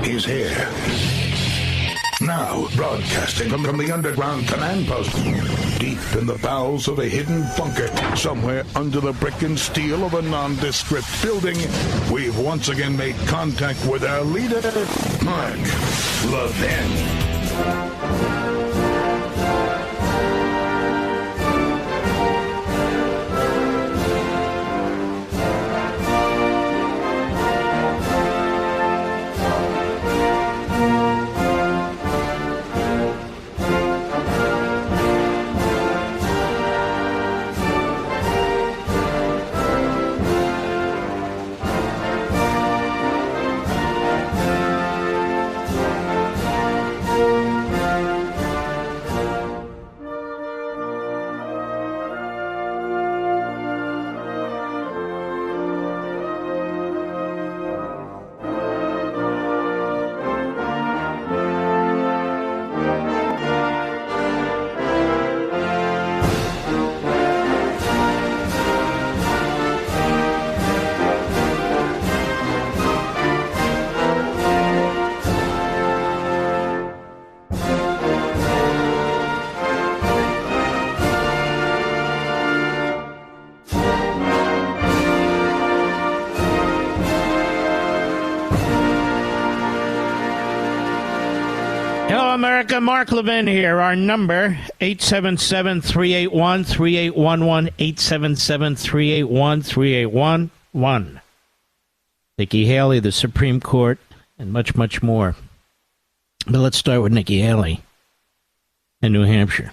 is here. Now, broadcasting from the underground command post, deep in the bowels of a hidden bunker, somewhere under the brick and steel of a nondescript building, we've once again made contact with our leader, Mark Levin. America, Mark Levin here. Our number, 877-381-3811, 877-381-3811. Nikki Haley, the Supreme Court, and much, much more. But let's start with Nikki Haley in New Hampshire.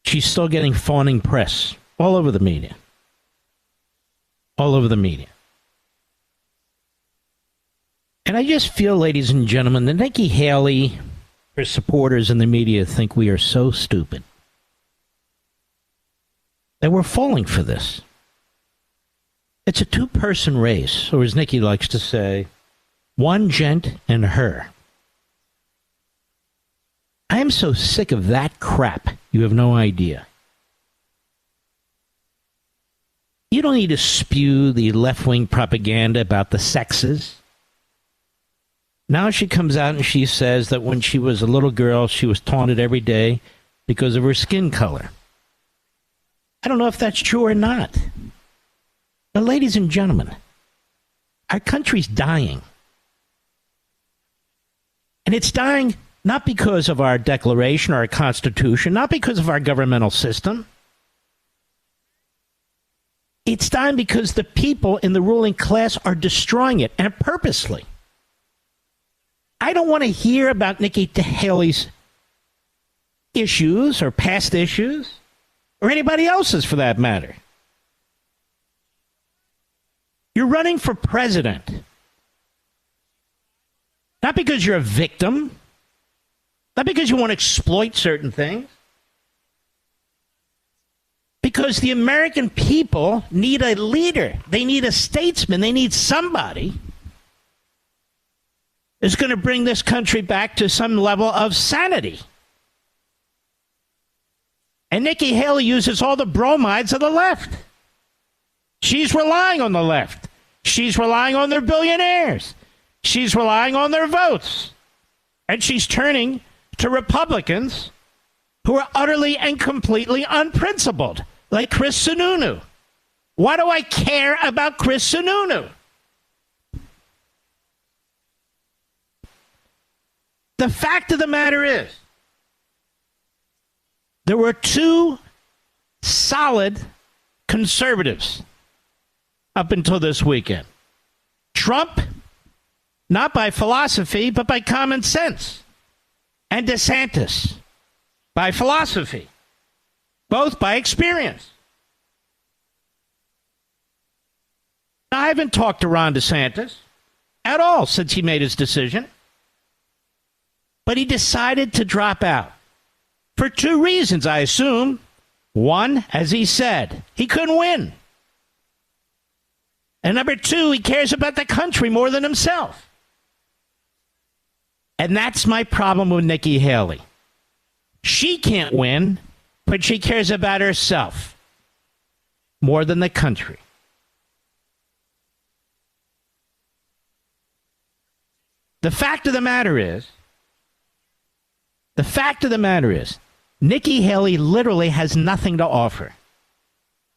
She's still getting fawning press all over the media. All over the media. And I just feel, ladies and gentlemen, that Nikki Haley, her supporters in the media think we are so stupid that we're falling for this. It's a two-person race, or as Nikki likes to say, one gent and her. I am so sick of that crap, you have no idea. You don't need to spew the left-wing propaganda about the sexes. Now she comes out and she says that when she was a little girl, she was taunted every day because of her skin color. I don't know if that's true or not. But ladies and gentlemen, our country's dying. And it's dying not because of our Declaration or our Constitution, not because of our governmental system. It's dying because the people in the ruling class are destroying it, and purposely. I don't want to hear about Nikki Haley's issues or past issues or anybody else's for that matter. You're running for president. Not because you're a victim. Not because you want to exploit certain things. Because the American people need a leader. They need a statesman. They need somebody is going to bring this country back to some level of sanity. And Nikki Haley uses all the bromides of the left. She's relying on the left. She's relying on their billionaires. She's relying on their votes. And she's turning to Republicans who are utterly and completely unprincipled, like Chris Sununu. Why do I care about Chris Sununu? The fact of the matter is, there were two solid conservatives up until this weekend. Trump, not by philosophy, but by common sense. And DeSantis, by philosophy, both by experience. I haven't talked to Ron DeSantis at all since he made his decision. But he decided to drop out for two reasons, I assume. One, as he said, he couldn't win. And number two, he cares about the country more than himself. And that's my problem with Nikki Haley. She can't win, but she cares about herself more than the country. The fact of the matter is, Nikki Haley literally has nothing to offer.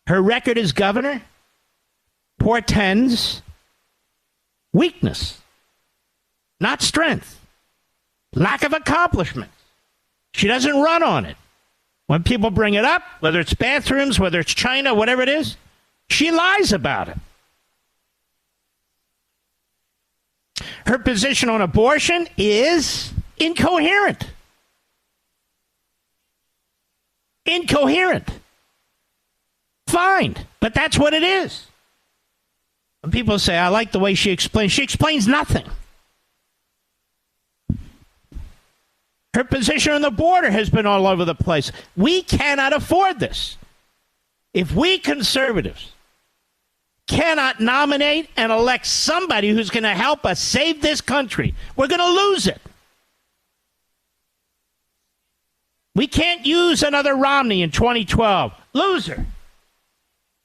Her record as governor portends weakness, not strength, lack of accomplishment. She doesn't run on it. When people bring it up, whether it's bathrooms, whether it's China, whatever it is, she lies about it. Her position on abortion is incoherent. Incoherent. Fine, but that's what it is. When people say, I like the way she explains nothing. Her position on the border has been all over the place. We cannot afford this. If we conservatives cannot nominate and elect somebody who's going to help us save this country, we're going to lose it. We can't use another Romney in 2012. Loser.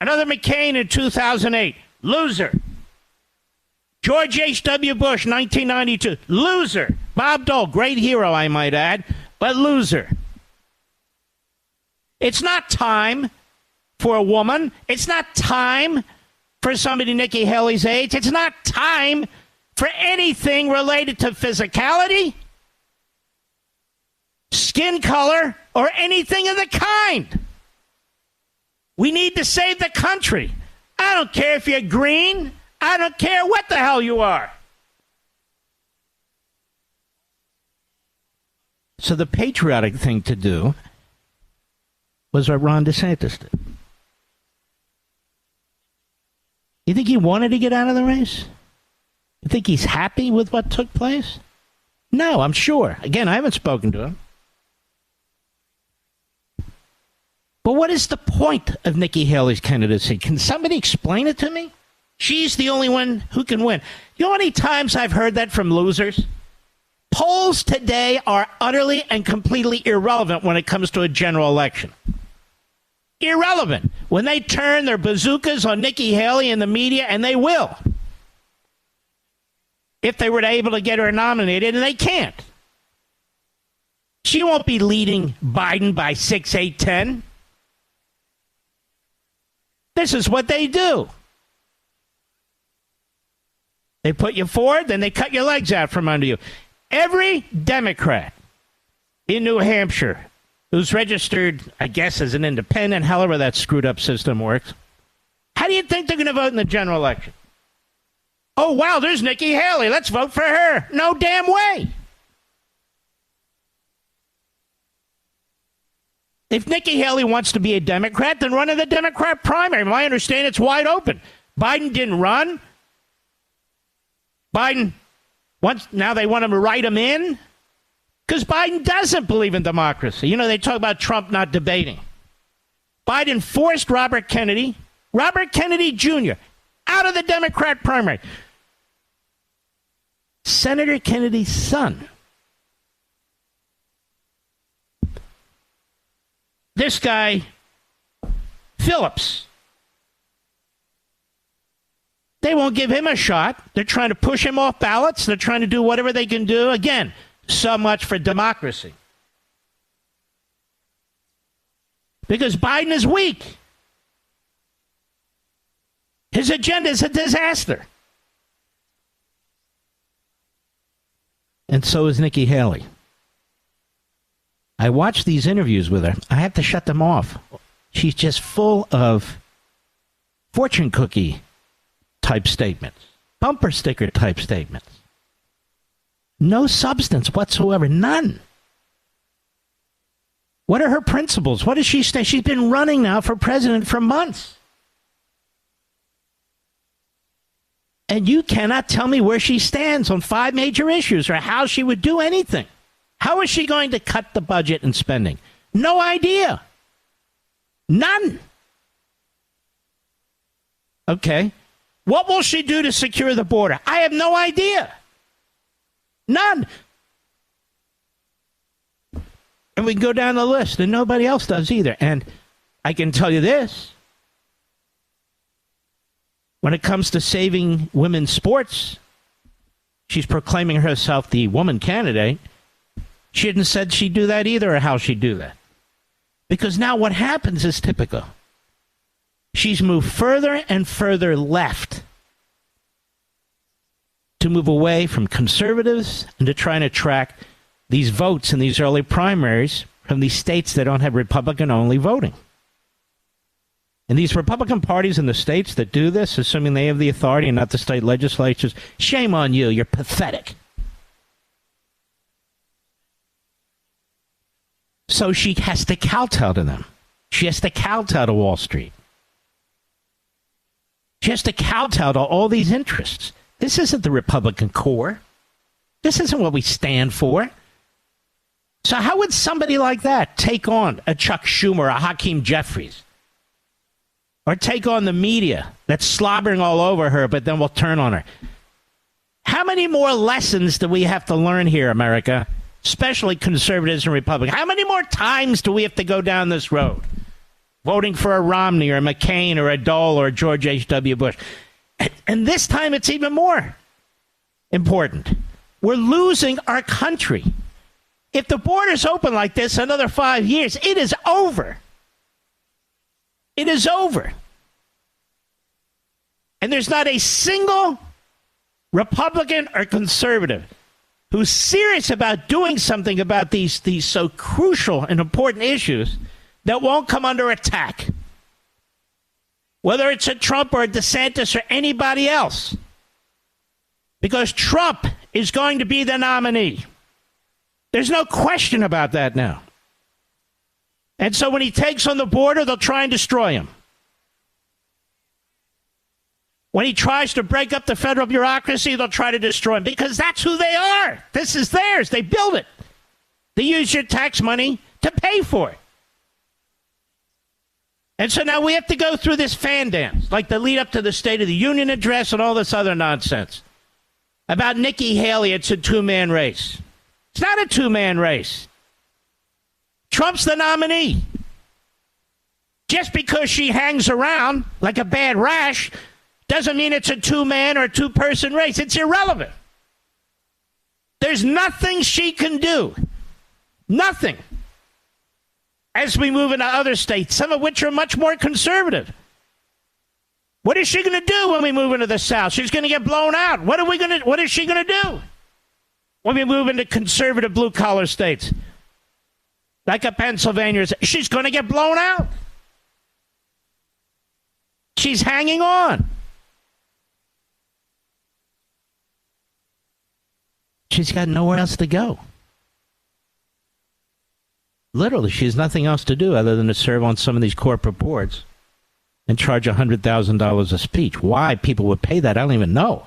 Another McCain in 2008. Loser. George H.W. Bush, 1992. Loser. Bob Dole, great hero, I might add, but loser. It's not time for a woman. It's not time for somebody Nikki Haley's age. It's not time for anything related to physicality, skin color, or anything of the kind. We need to save the country. I don't care if you're green. I don't care what the hell you are. So the patriotic thing to do was what Ron DeSantis did. You think he wanted to get out of the race? You think he's happy with what took place? No, I'm sure. Again, I haven't spoken to him. But what is the point of Nikki Haley's candidacy? Can somebody explain it to me? She's the only one who can win. You know how many times I've heard that from losers? Polls today are utterly and completely irrelevant when it comes to a general election. Irrelevant. When they turn their bazookas on Nikki Haley and the media, and they will, if they were able to get her nominated, and they can't. She won't be leading Biden by 6, 8, 10. This is what they do. They put you forward, then they cut your legs out from under you. Every Democrat in New Hampshire who's registered, I guess, as an independent, however that screwed up system works, how do you think they're going to vote in the general election? Oh, wow, there's Nikki Haley. Let's vote for her. No damn way. If Nikki Haley wants to be a Democrat, then run in the Democrat primary. I understand it's wide open. Biden didn't run. Now they want to write him in because Biden doesn't believe in democracy. You know, they talk about Trump not debating. Biden forced Robert Kennedy Jr., out of the Democrat primary. Senator Kennedy's son. This guy, Phillips. They won't give him a shot. They're trying to push him off ballots. They're trying to do whatever they can do. Again, so much for democracy. Because Biden is weak. His agenda is a disaster. And so is Nikki Haley. I watched these interviews with her. I had to shut them off. She's just full of fortune cookie type statements, bumper sticker type statements. No substance whatsoever, none. What are her principles? What does she say? She's been running now for president for months. And you cannot tell me where she stands on 5 major issues or how she would do anything. How is she going to cut the budget and spending? No idea. None. Okay. What will she do to secure the border? I have no idea. None. And we can go down the list, and nobody else does either. And I can tell you this. When it comes to saving women's sports, she's proclaiming herself the woman candidate, she hadn't said she'd do that either or how she'd do that. Because now what happens is typical. She's moved further and further left to move away from conservatives and to try and attract these votes in these early primaries from these states that don't have Republican-only voting. And these Republican parties in the states that do this, assuming they have the authority and not the state legislatures, shame on you. You're pathetic. So she has to kowtow to them. She has to kowtow to Wall Street. She has to kowtow to all these interests. This isn't the Republican core. This isn't what we stand for. So how would somebody like that take on a Chuck Schumer, a Hakeem Jeffries? Or take on the media that's slobbering all over her, but then will turn on her? How many more lessons do we have to learn here, America? Especially conservatives and Republicans. How many more times do we have to go down this road? Voting for a Romney or a McCain or a Dole or a George H.W. Bush. And this time it's even more important. We're losing our country. If the border's open like this another 5 years, it is over. It is over. And there's not a single Republican or conservative who's serious about doing something about these so crucial and important issues that won't come under attack. Whether it's a Trump or a DeSantis or anybody else. Because Trump is going to be the nominee. There's no question about that now. And so when he takes on the border, they'll try and destroy him. When he tries to break up the federal bureaucracy, they'll try to destroy him. Because that's who they are. This is theirs. They build it. They use your tax money to pay for it. And so now we have to go through this fan dance, like the lead up to the State of the Union address and all this other nonsense. About Nikki Haley, it's a two-man race. It's not a two-man race. Trump's the nominee. Just because she hangs around like a bad rash doesn't mean it's a two-man or two-person race. It's irrelevant. There's nothing she can do. Nothing. As we move into other states, some of which are much more conservative. What is she going to do when we move into the South? She's going to get blown out. What is she going to do when we move into conservative blue-collar states? Like a Pennsylvania, she's going to get blown out. She's hanging on. She's got nowhere else to go. Literally, she has nothing else to do other than to serve on some of these corporate boards and charge $100,000 a speech. Why people would pay that, I don't even know.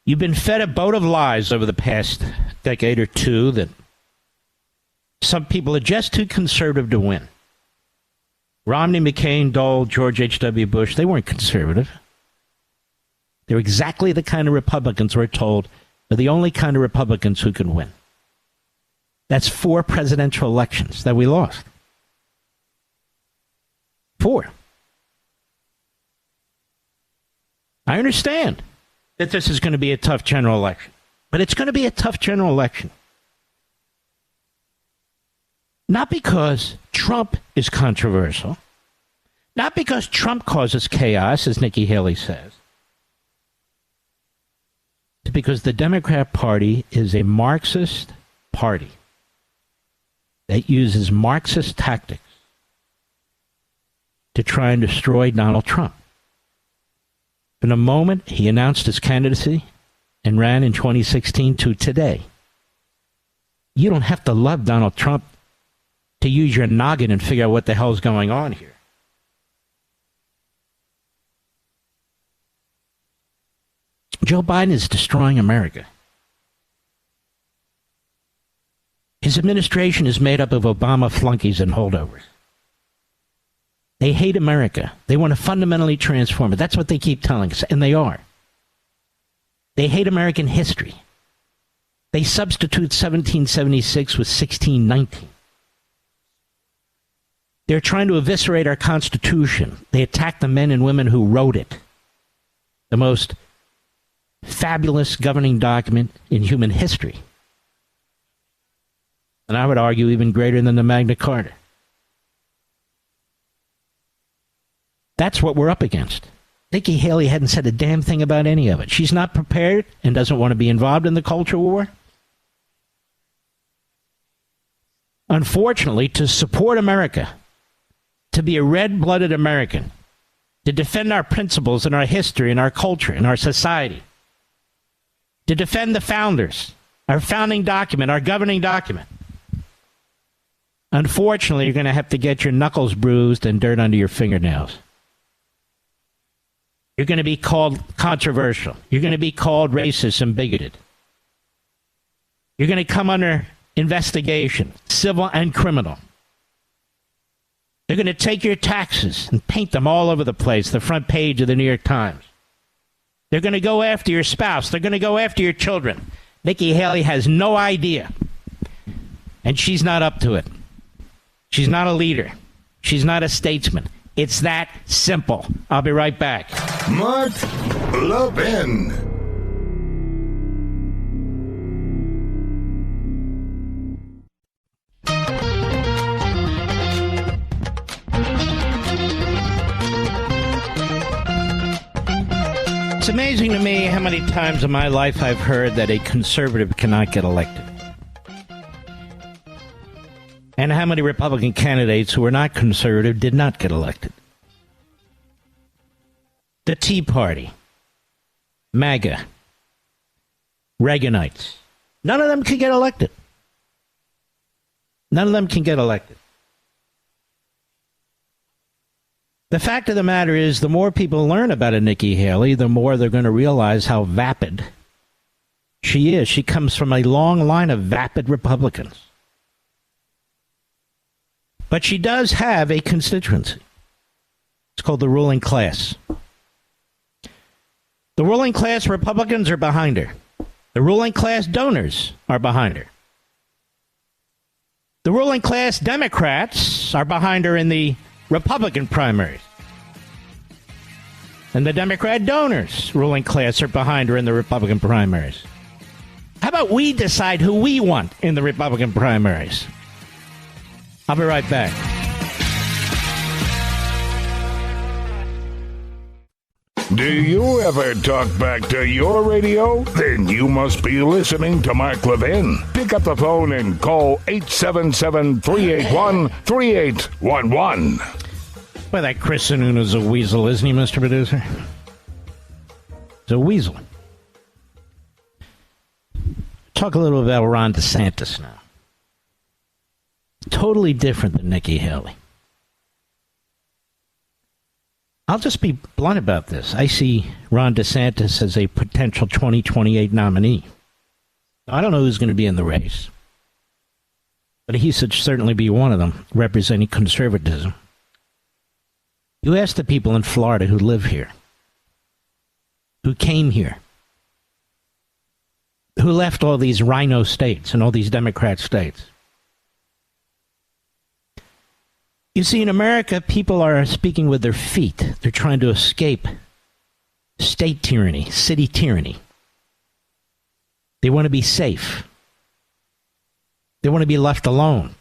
You've been fed a boat of lies over the past decade or two that some people are just too conservative to win. Romney, McCain, Dole, George H.W. Bush, they weren't conservative. They're exactly the kind of Republicans we're told are the only kind of Republicans who can win. That's 4 presidential elections that we lost. 4. I understand that this is going to be a tough general election, but it's going to be a tough general election. Not because Trump is controversial, not because Trump causes chaos, as Nikki Haley says, it's because the Democrat Party is a Marxist party that uses Marxist tactics to try and destroy Donald Trump. From the moment he announced his candidacy and ran in 2016 to today, you don't have to love Donald Trump to use your noggin and figure out what the hell's going on here. Joe Biden is destroying America. His administration is made up of Obama flunkies and holdovers. They hate America. They want to fundamentally transform it. That's what they keep telling us, and they are. They hate American history. They substitute 1776 with 1619. They're trying to eviscerate our Constitution. They attack the men and women who wrote it. the most fabulous governing document in human history. And I would argue even greater than the Magna Carta. That's what we're up against. Nikki Haley hadn't said a damn thing about any of it. She's not prepared and doesn't want to be involved in the culture war. Unfortunately, to support America, to be a red-blooded American, to defend our principles and our history and our culture and our society, to defend the founders, our founding document, our governing document. Unfortunately, you're going to have to get your knuckles bruised and dirt under your fingernails. You're going to be called controversial. You're going to be called racist and bigoted. You're going to come under investigation, civil and criminal. They're going to take your taxes and paint them all over the place, the front page of the New York Times. They're going to go after your spouse. They're going to go after your children. Nikki Haley has no idea. And she's not up to it. She's not a leader. She's not a statesman. It's that simple. I'll be right back. Mark Levin. It's amazing to me how many times in my life I've heard that a conservative cannot get elected. And how many Republican candidates who were not conservative did not get elected. The Tea Party, MAGA, Reaganites, none of them can get elected. None of them can get elected. The fact of the matter is, the more people learn about a Nikki Haley, the more they're going to realize how vapid she is. She comes from a long line of vapid Republicans. But she does have a constituency. It's called the ruling class. The ruling class Republicans are behind her. The ruling class donors are behind her. The ruling class Democrats are behind her in the Republican primaries. And the Democrat donors, ruling class, are behind her in the Republican primaries. How about we decide who we want in the Republican primaries? I'll be right back. Do you ever talk back to your radio? Then you must be listening to Mark Levin. Pick up the phone and call 877-381-3811. Well, that Chris Sununu's a weasel, isn't he, Mr. Producer? He's a weasel. Talk a little about Ron DeSantis now. Totally different than Nikki Haley. I'll just be blunt about this. I see Ron DeSantis as a potential 2028 nominee. I don't know who's going to be in the race, but he should certainly be one of them, representing conservatism. You ask the people in Florida who live here, who came here, who left all these rhino states and all these Democrat states. You see, in America, people are speaking with their feet. They're trying to escape state tyranny, city tyranny. They want to be safe. They want to be left alone.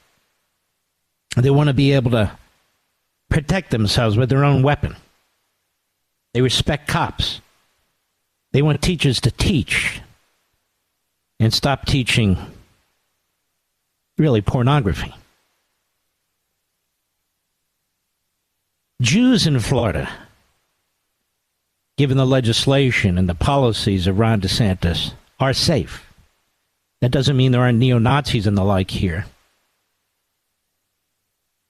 They want to be able to protect themselves with their own weapon. They respect cops. They want teachers to teach and stop teaching, really, pornography. Jews in Florida, given the legislation and the policies of Ron DeSantis, are safe. That doesn't mean there aren't neo-Nazis and the like here.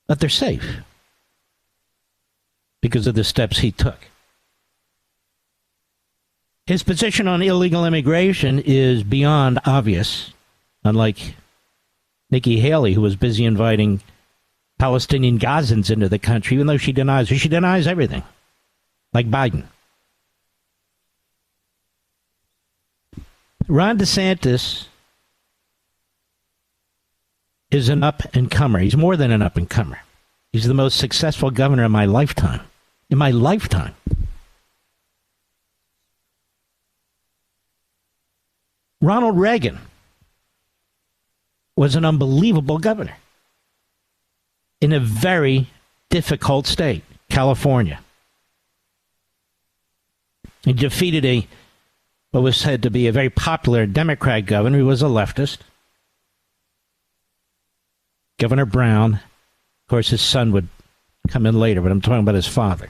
But they're safe because of the steps he took. His position on illegal immigration is beyond obvious, unlike Nikki Haley, who was busy inviting Palestinian Gazans into the country, even though she denies everything, like Biden. Ron DeSantis is an up-and-comer. He's more than an up-and-comer. He's the most successful governor in my lifetime. In my lifetime. Ronald Reagan was an unbelievable governor in a very difficult state, California. He defeated what was said to be a very popular Democrat governor who was a leftist, Governor Brown. Of course, his son would come in later, but I'm talking about his father.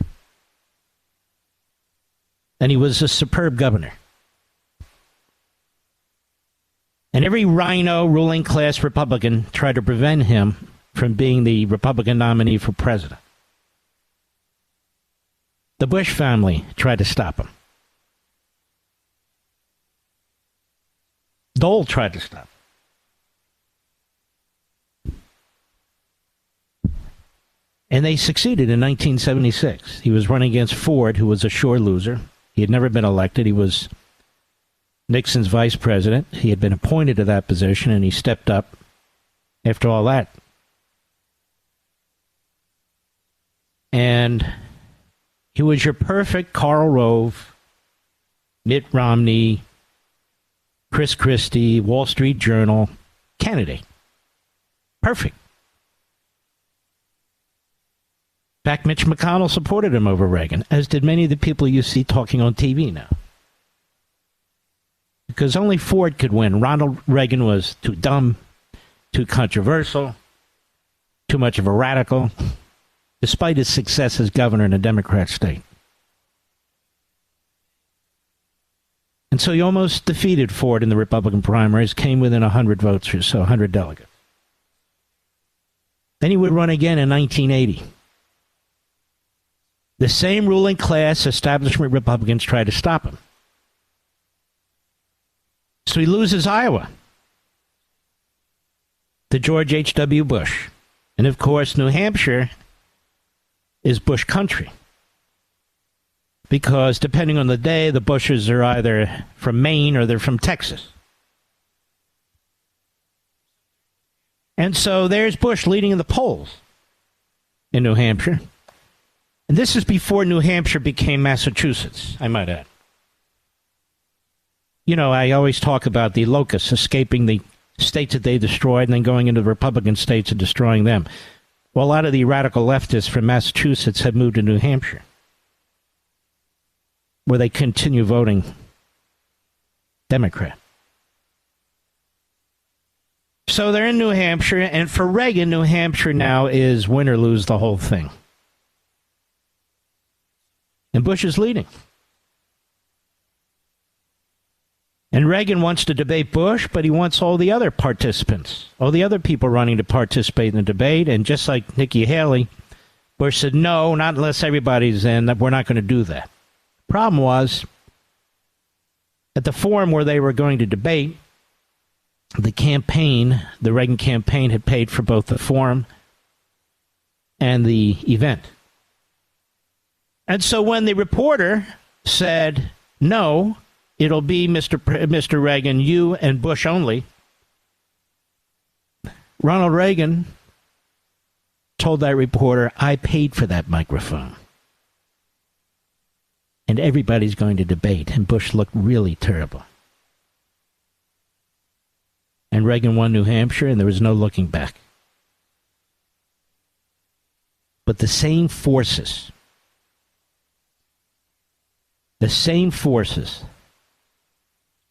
And he was a superb governor. And every rhino ruling class Republican tried to prevent him from being the Republican nominee for president. The Bush family tried to stop him. Dole tried to stop him. And they succeeded in 1976. He was running against Ford, who was a sure loser. He had never been elected. He was Nixon's vice president. He had been appointed to that position, and he stepped up after all that. And he was your perfect Karl Rove, Mitt Romney, Chris Christie, Wall Street Journal candidate. Perfect. In fact, Mitch McConnell supported him over Reagan, as did many of the people you see talking on TV now. Because only Ford could win. Ronald Reagan was too dumb, too controversial, too much of a radical, despite his success as governor in a Democrat state. And so he almost defeated Ford in the Republican primaries, came within 100 votes or so, 100 delegates. Then he would run again in 1980. The same ruling class establishment Republicans tried to stop him. So he loses Iowa to George H.W. Bush. And of course, New Hampshire is Bush country. Because depending on the day, the Bushes are either from Maine or they're from Texas. And so there's Bush leading in the polls in New Hampshire. And this is before New Hampshire became Massachusetts, I might add. You know, I always talk about the locusts escaping the states that they destroyed and then going into the Republican states and destroying them. Well, a lot of the radical leftists from Massachusetts have moved to New Hampshire, where they continue voting Democrat. So they're in New Hampshire, and for Reagan, New Hampshire now is win or lose the whole thing. And Bush is leading. And Reagan wants to debate Bush, but he wants all the other participants, all the other people running to participate in the debate. And just like Nikki Haley, Bush said, no, not unless everybody's in, that we're not going to do that. Problem was, at the forum where they were going to debate, the campaign, the Reagan campaign, had paid for both the forum and the event. And so when the reporter said, no, it'll be Mr. Reagan, you and Bush only, Ronald Reagan told that reporter, I paid for that microphone. And everybody's going to debate. And Bush looked really terrible. And Reagan won New Hampshire, and there was no looking back. But the same forces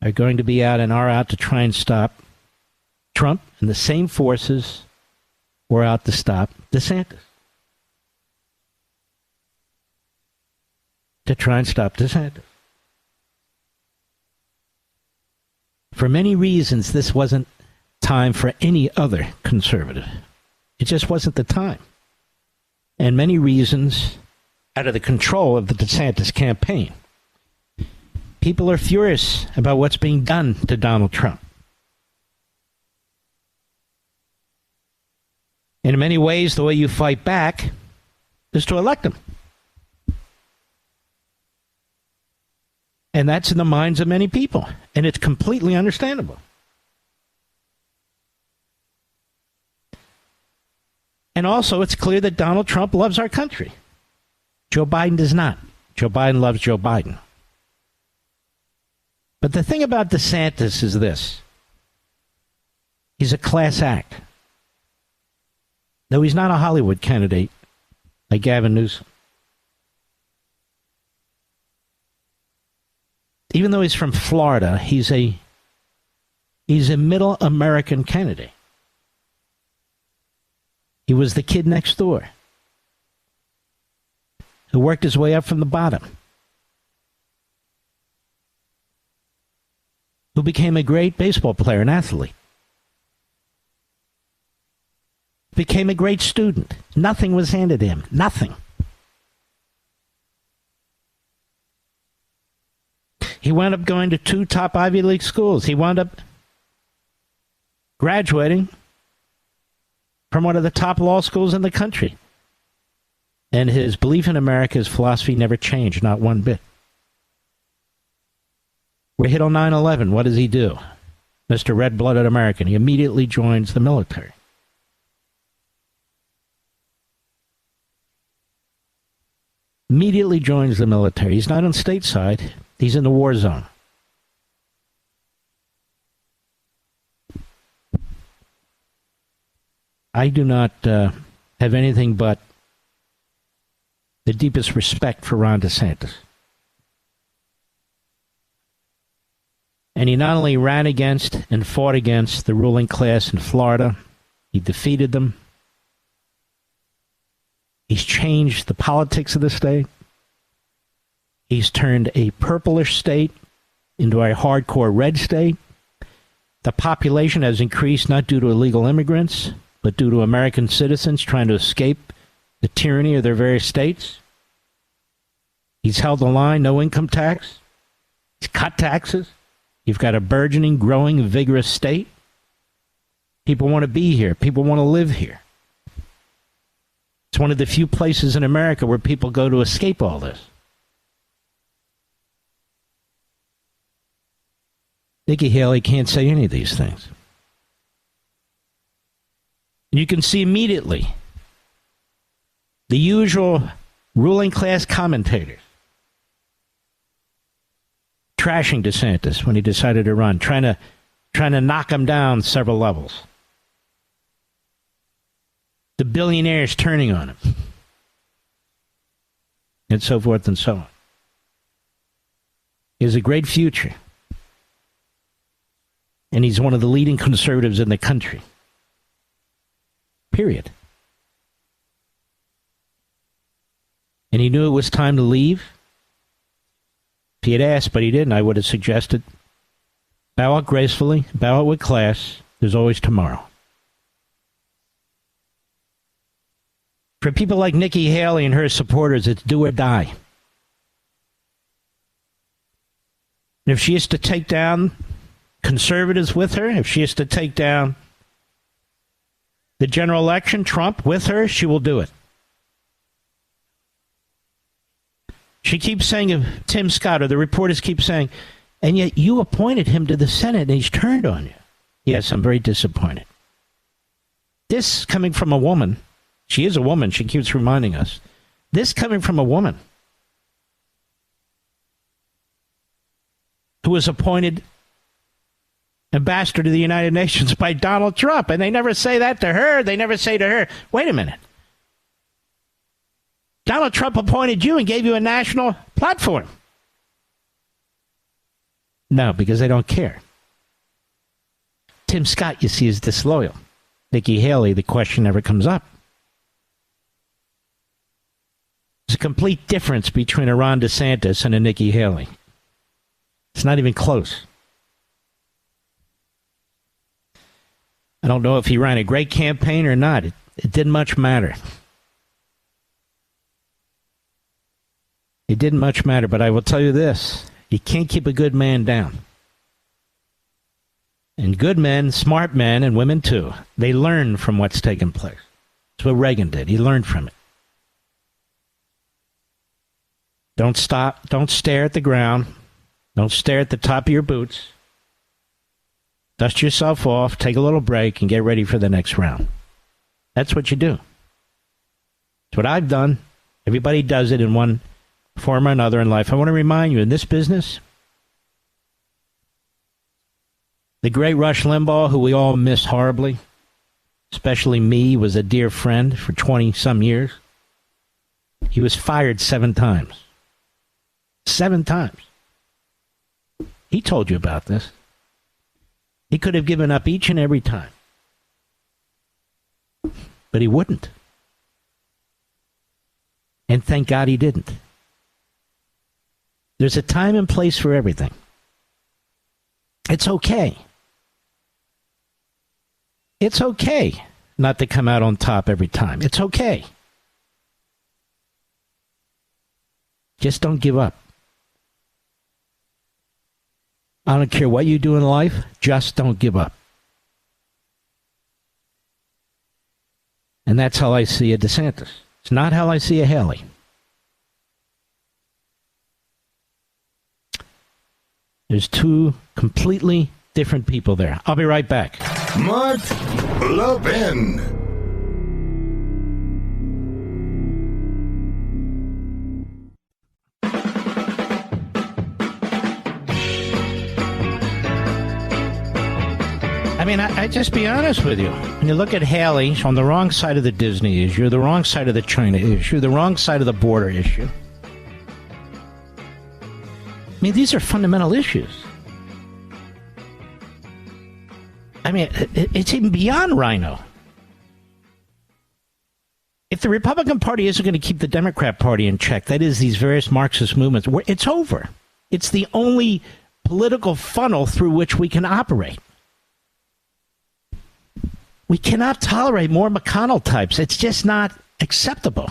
are going to be out and are out to try and stop Trump, and the same forces were out to stop DeSantis. To try and stop DeSantis. For many reasons, this wasn't time for any other conservative. It just wasn't the time. And many reasons out of the control of the DeSantis campaign. People are furious about what's being done to Donald Trump. And in many ways, the way you fight back is to elect him. And that's in the minds of many people. And it's completely understandable. And also, it's clear that Donald Trump loves our country. Joe Biden does not. Joe Biden loves Joe Biden. But the thing about DeSantis is this. He's a class act. No, he's not a Hollywood candidate like Gavin Newsom. Even though he's from Florida, he's a middle American candidate. He was the kid next door who worked his way up from the bottom, who became a great baseball player and athlete, became a great student. Nothing was handed him. Nothing. He wound up going to 2 top Ivy League schools. He wound up graduating from one of the top law schools in the country. And his belief in America, his philosophy never changed, not one bit. We're hit on 9/11. What does he do? Mr. Red-Blooded American. He immediately joins the military. Immediately joins the military. He's not on stateside. He's in the war zone. I do not have anything but the deepest respect for Ron DeSantis. And he not only ran against and fought against the ruling class in Florida, he defeated them. He's changed the politics of the state. He's turned a purplish state into a hardcore red state. The population has increased not due to illegal immigrants, but due to American citizens trying to escape the tyranny of their various states. He's held the line, no income tax. He's cut taxes. You've got a burgeoning, growing, vigorous state. People want to be here. People want to live here. It's one of the few places in America where people go to escape all this. Nikki Haley can't say any of these things. You can see immediately the usual ruling class commentators trashing DeSantis when he decided to run, trying to knock him down several levels. The billionaires turning on him, and so forth and so on. He has a great future, and he's one of the leading conservatives in the country. Period. And he knew it was time to leave. If he had asked, but he didn't, I would have suggested bow out gracefully, bow out with class. There's always tomorrow. For people like Nikki Haley and her supporters, it's do or die. And if she is to take down conservatives with her, if she is to take down the general election, Trump with her, she will do it. She keeps saying of Tim Scott, or the reporters keep saying, and yet you appointed him to the Senate and he's turned on you. Yes, I'm very disappointed. This coming from a woman, she is a woman, she keeps reminding us. This coming from a woman who was appointed ambassador to the United Nations by Donald Trump. And they never say that to her. They never say to her, wait a minute. Donald Trump appointed you and gave you a national platform. No, because they don't care. Tim Scott, you see, is disloyal. Nikki Haley, the question never comes up. There's a complete difference between a Ron DeSantis and a Nikki Haley. It's not even close. I don't know if he ran a great campaign or not. It didn't much matter. It didn't much matter, but I will tell you this. You can't keep a good man down. And good men, smart men, and women too, they learn from what's taken place. That's what Reagan did. He learned from it. Don't stop. Don't stare at the ground. Don't stare at the top of your boots. Dust yourself off, take a little break, and get ready for the next round. That's what you do. It's what I've done. Everybody does it in one form or another in life. I want to remind you, in this business, The great Rush Limbaugh, who we all miss horribly, especially me, was a dear friend for 20-some years. He was fired 7 times. 7 times. He told you about this. He could have given up each and every time. But he wouldn't. And thank God he didn't. There's a time and place for everything. It's okay. It's okay not to come out on top every time. It's okay. Just don't give up. I don't care what you do in life, just don't give up. And that's how I see a DeSantis. It's not how I see a Haley. There's 2 completely different people there. I'll be right back. Mark Levin. I mean, I just be honest with you. When you look at Haley, she's on the wrong side of the Disney issue, the wrong side of the China issue, the wrong side of the border issue. I mean, these are fundamental issues. I mean, it's even beyond Rhino. If the Republican Party isn't going to keep the Democrat Party in check, that is, these various Marxist movements, it's over. It's the only political funnel through which we can operate. We cannot tolerate more McConnell types. It's just not acceptable.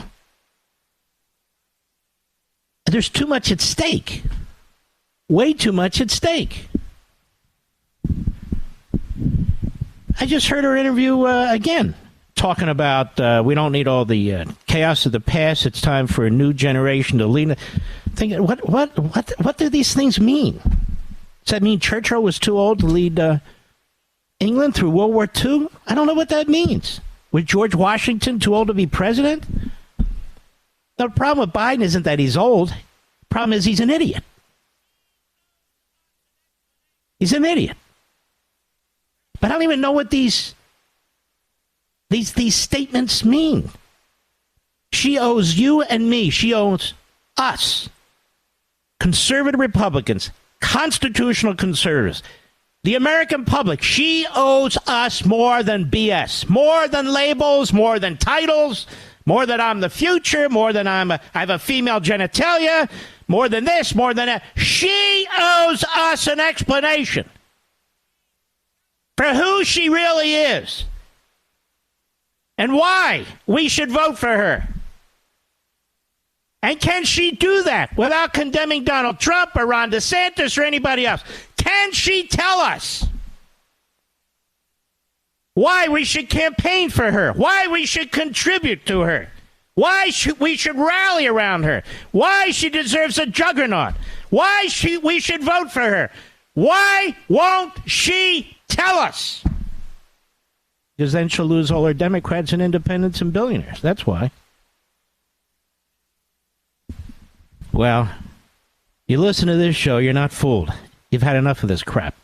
There's too much at stake. Way too much at stake. I just heard her interview again, talking about we don't need all the chaos of the past. It's time for a new generation to lead. Thinking, what do these things mean? Does that mean Churchill was too old to lead England through World War II? I don't know what that means. Was George Washington too old to be president? The problem with Biden isn't that he's old. The problem is he's an idiot. He's an idiot. But I don't even know what these statements mean. She owes you and me. She owes us, conservative Republicans, constitutional conservatives, the American public. She owes us more than BS, more than labels, more than titles, more than I'm the future, more than I have a female genitalia, more than this, more than that. She owes us an explanation for who she really is and why we should vote for her. And can she do that without condemning Donald Trump or Ron DeSantis or anybody else? Can she tell us why we should campaign for her, why we should contribute to her, why we should rally around her, why she deserves a juggernaut, why we should vote for her? Why won't she tell us? Because then she'll lose all her Democrats and independents and billionaires. That's why. Well, you listen to this show, you're not fooled. You've had enough of this crap.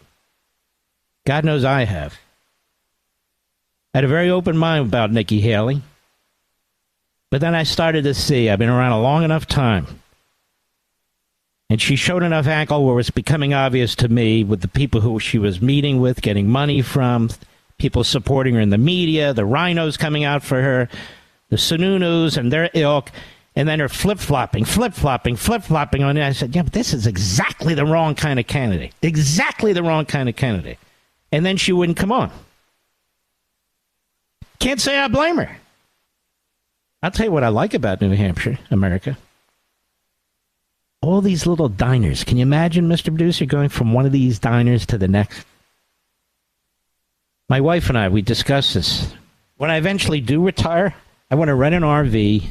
God knows I have. I had a very open mind about Nikki Haley. But then I started to see, I've been around a long enough time. And she showed enough ankle where it's becoming obvious to me with the people who she was meeting with, getting money from, people supporting her in the media, the rhinos coming out for her, the Sununus and their ilk, and then her flip-flopping on it. I said, yeah, but this is exactly the wrong kind of candidate. Exactly the wrong kind of candidate. And then she wouldn't come on. Can't say I blame her. I'll tell you what I like about New Hampshire, America. All these little diners. Can you imagine, Mr. Producer, going from one of these diners to the next? My wife and I, we discussed this. When I eventually do retire, I want to rent an RV,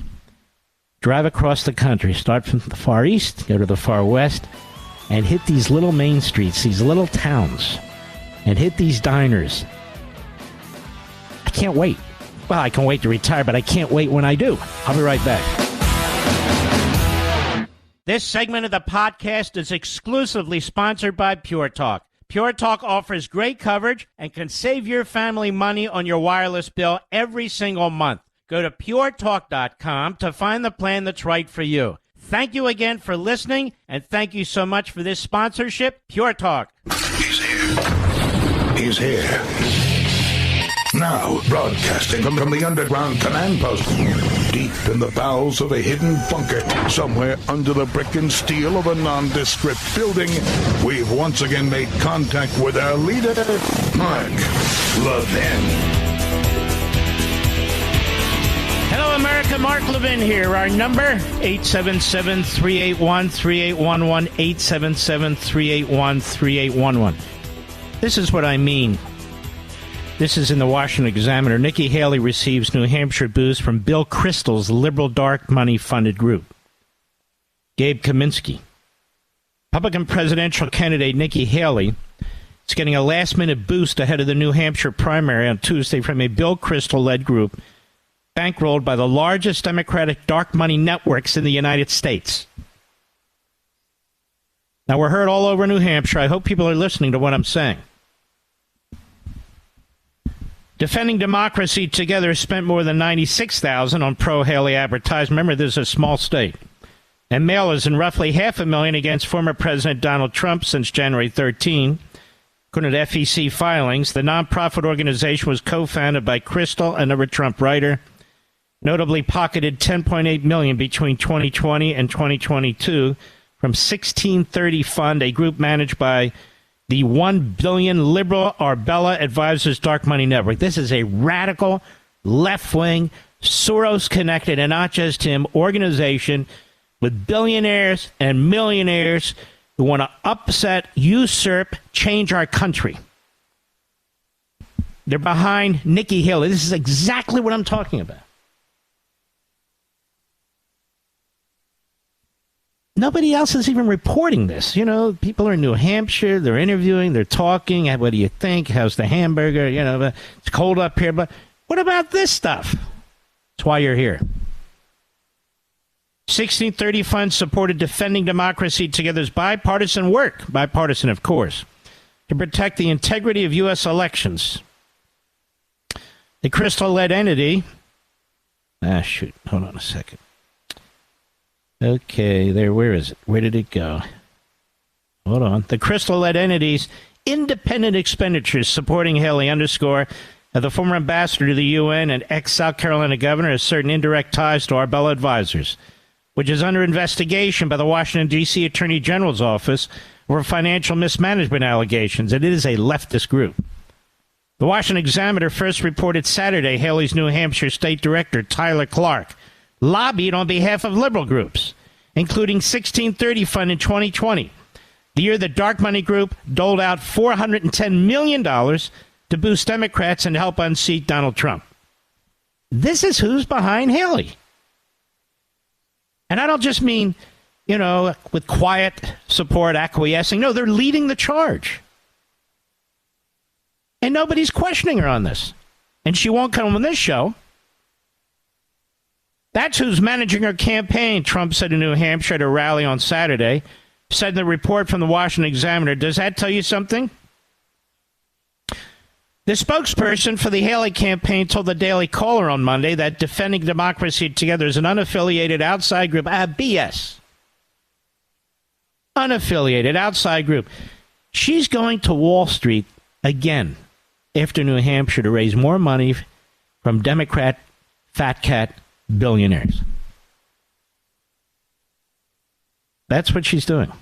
drive across the country, start from the far east, go to the far west, and hit these little main streets, these little towns, and hit these diners. I can't wait. Well, I can wait to retire, but I can't wait when I do. I'll be right back. This segment of the podcast is exclusively sponsored by Pure Talk. Pure Talk offers great coverage and can save your family money on your wireless bill every single month. Go to puretalk.com to find the plan that's right for you. Thank you again for listening, and thank you so much for this sponsorship, Pure Talk. He's here. He's here. Now, broadcasting from the underground command post, deep in the bowels of a hidden bunker, somewhere under the brick and steel of a nondescript building, we've once again made contact with our leader, Mark Levin. Hello, America. Mark Levin here. Our number, 877-381-3811, 877-381-3811. This is what I mean. This is in the Washington Examiner. Nikki Haley receives New Hampshire boost from Bill Kristol's liberal dark money funded group. Gabe Kaminsky. Republican presidential candidate Nikki Haley is getting a last-minute boost ahead of the New Hampshire primary on Tuesday from a Bill Kristol-led group bankrolled by the largest Democratic dark money networks in the United States. Now, we're heard all over New Hampshire. I hope people are listening to what I'm saying. Defending Democracy Together spent more than $96,000 on pro-Haley advertising. Remember, this is a small state. And mailers and roughly $500,000 against former President Donald Trump since January 13. According to FEC filings, the nonprofit organization was co-founded by Kristol, another Trump writer, notably pocketed $10.8 million between 2020 and 2022 from 1630 Fund, a group managed by the $1 billion liberal Arbella Advisors Dark Money Network. This is a radical, left-wing, Soros-connected, and not just him, organization with billionaires and millionaires who want to upset, usurp, change our country. They're behind Nikki Haley. This is exactly what I'm talking about. Nobody else is even reporting this. You know, people are in New Hampshire. They're interviewing. They're talking. What do you think? How's the hamburger? You know, it's cold up here. But what about this stuff? That's why you're here. 1630 Fund supported Defending Democracy Together's bipartisan work. Bipartisan, of course. To protect the integrity of U.S. elections. The Kristol-led entity. Hold on a second. Okay, where is it? Where did it go? Hold on. The Kristol-led entity's independent expenditures supporting Haley underscore the former ambassador to the UN and ex-South Carolina governor has certain indirect ties to Arbella Advisors, which is under investigation by the Washington D.C. Attorney General's office over financial mismanagement allegations, and it is a leftist group. The Washington Examiner first reported Saturday Haley's New Hampshire state director, Tyler Clark, lobbied on behalf of liberal groups, including 1630 Fund in 2020, the year the dark money group doled out $410 million to boost Democrats and help unseat Donald Trump. This is who's behind Haley. And I don't just mean, you know, with quiet support, acquiescing. No, they're leading the charge. And nobody's questioning her on this. And she won't come on this show. That's who's managing her campaign, Trump said in New Hampshire at a rally on Saturday, said in the report from the Washington Examiner. Does that tell you something? The spokesperson for the Haley campaign told the Daily Caller on Monday that Defending Democracy Together is an unaffiliated outside group. BS. Unaffiliated outside group. She's going to Wall Street again after New Hampshire to raise more money from Democrat fat cat billionaires. That's what she's doing.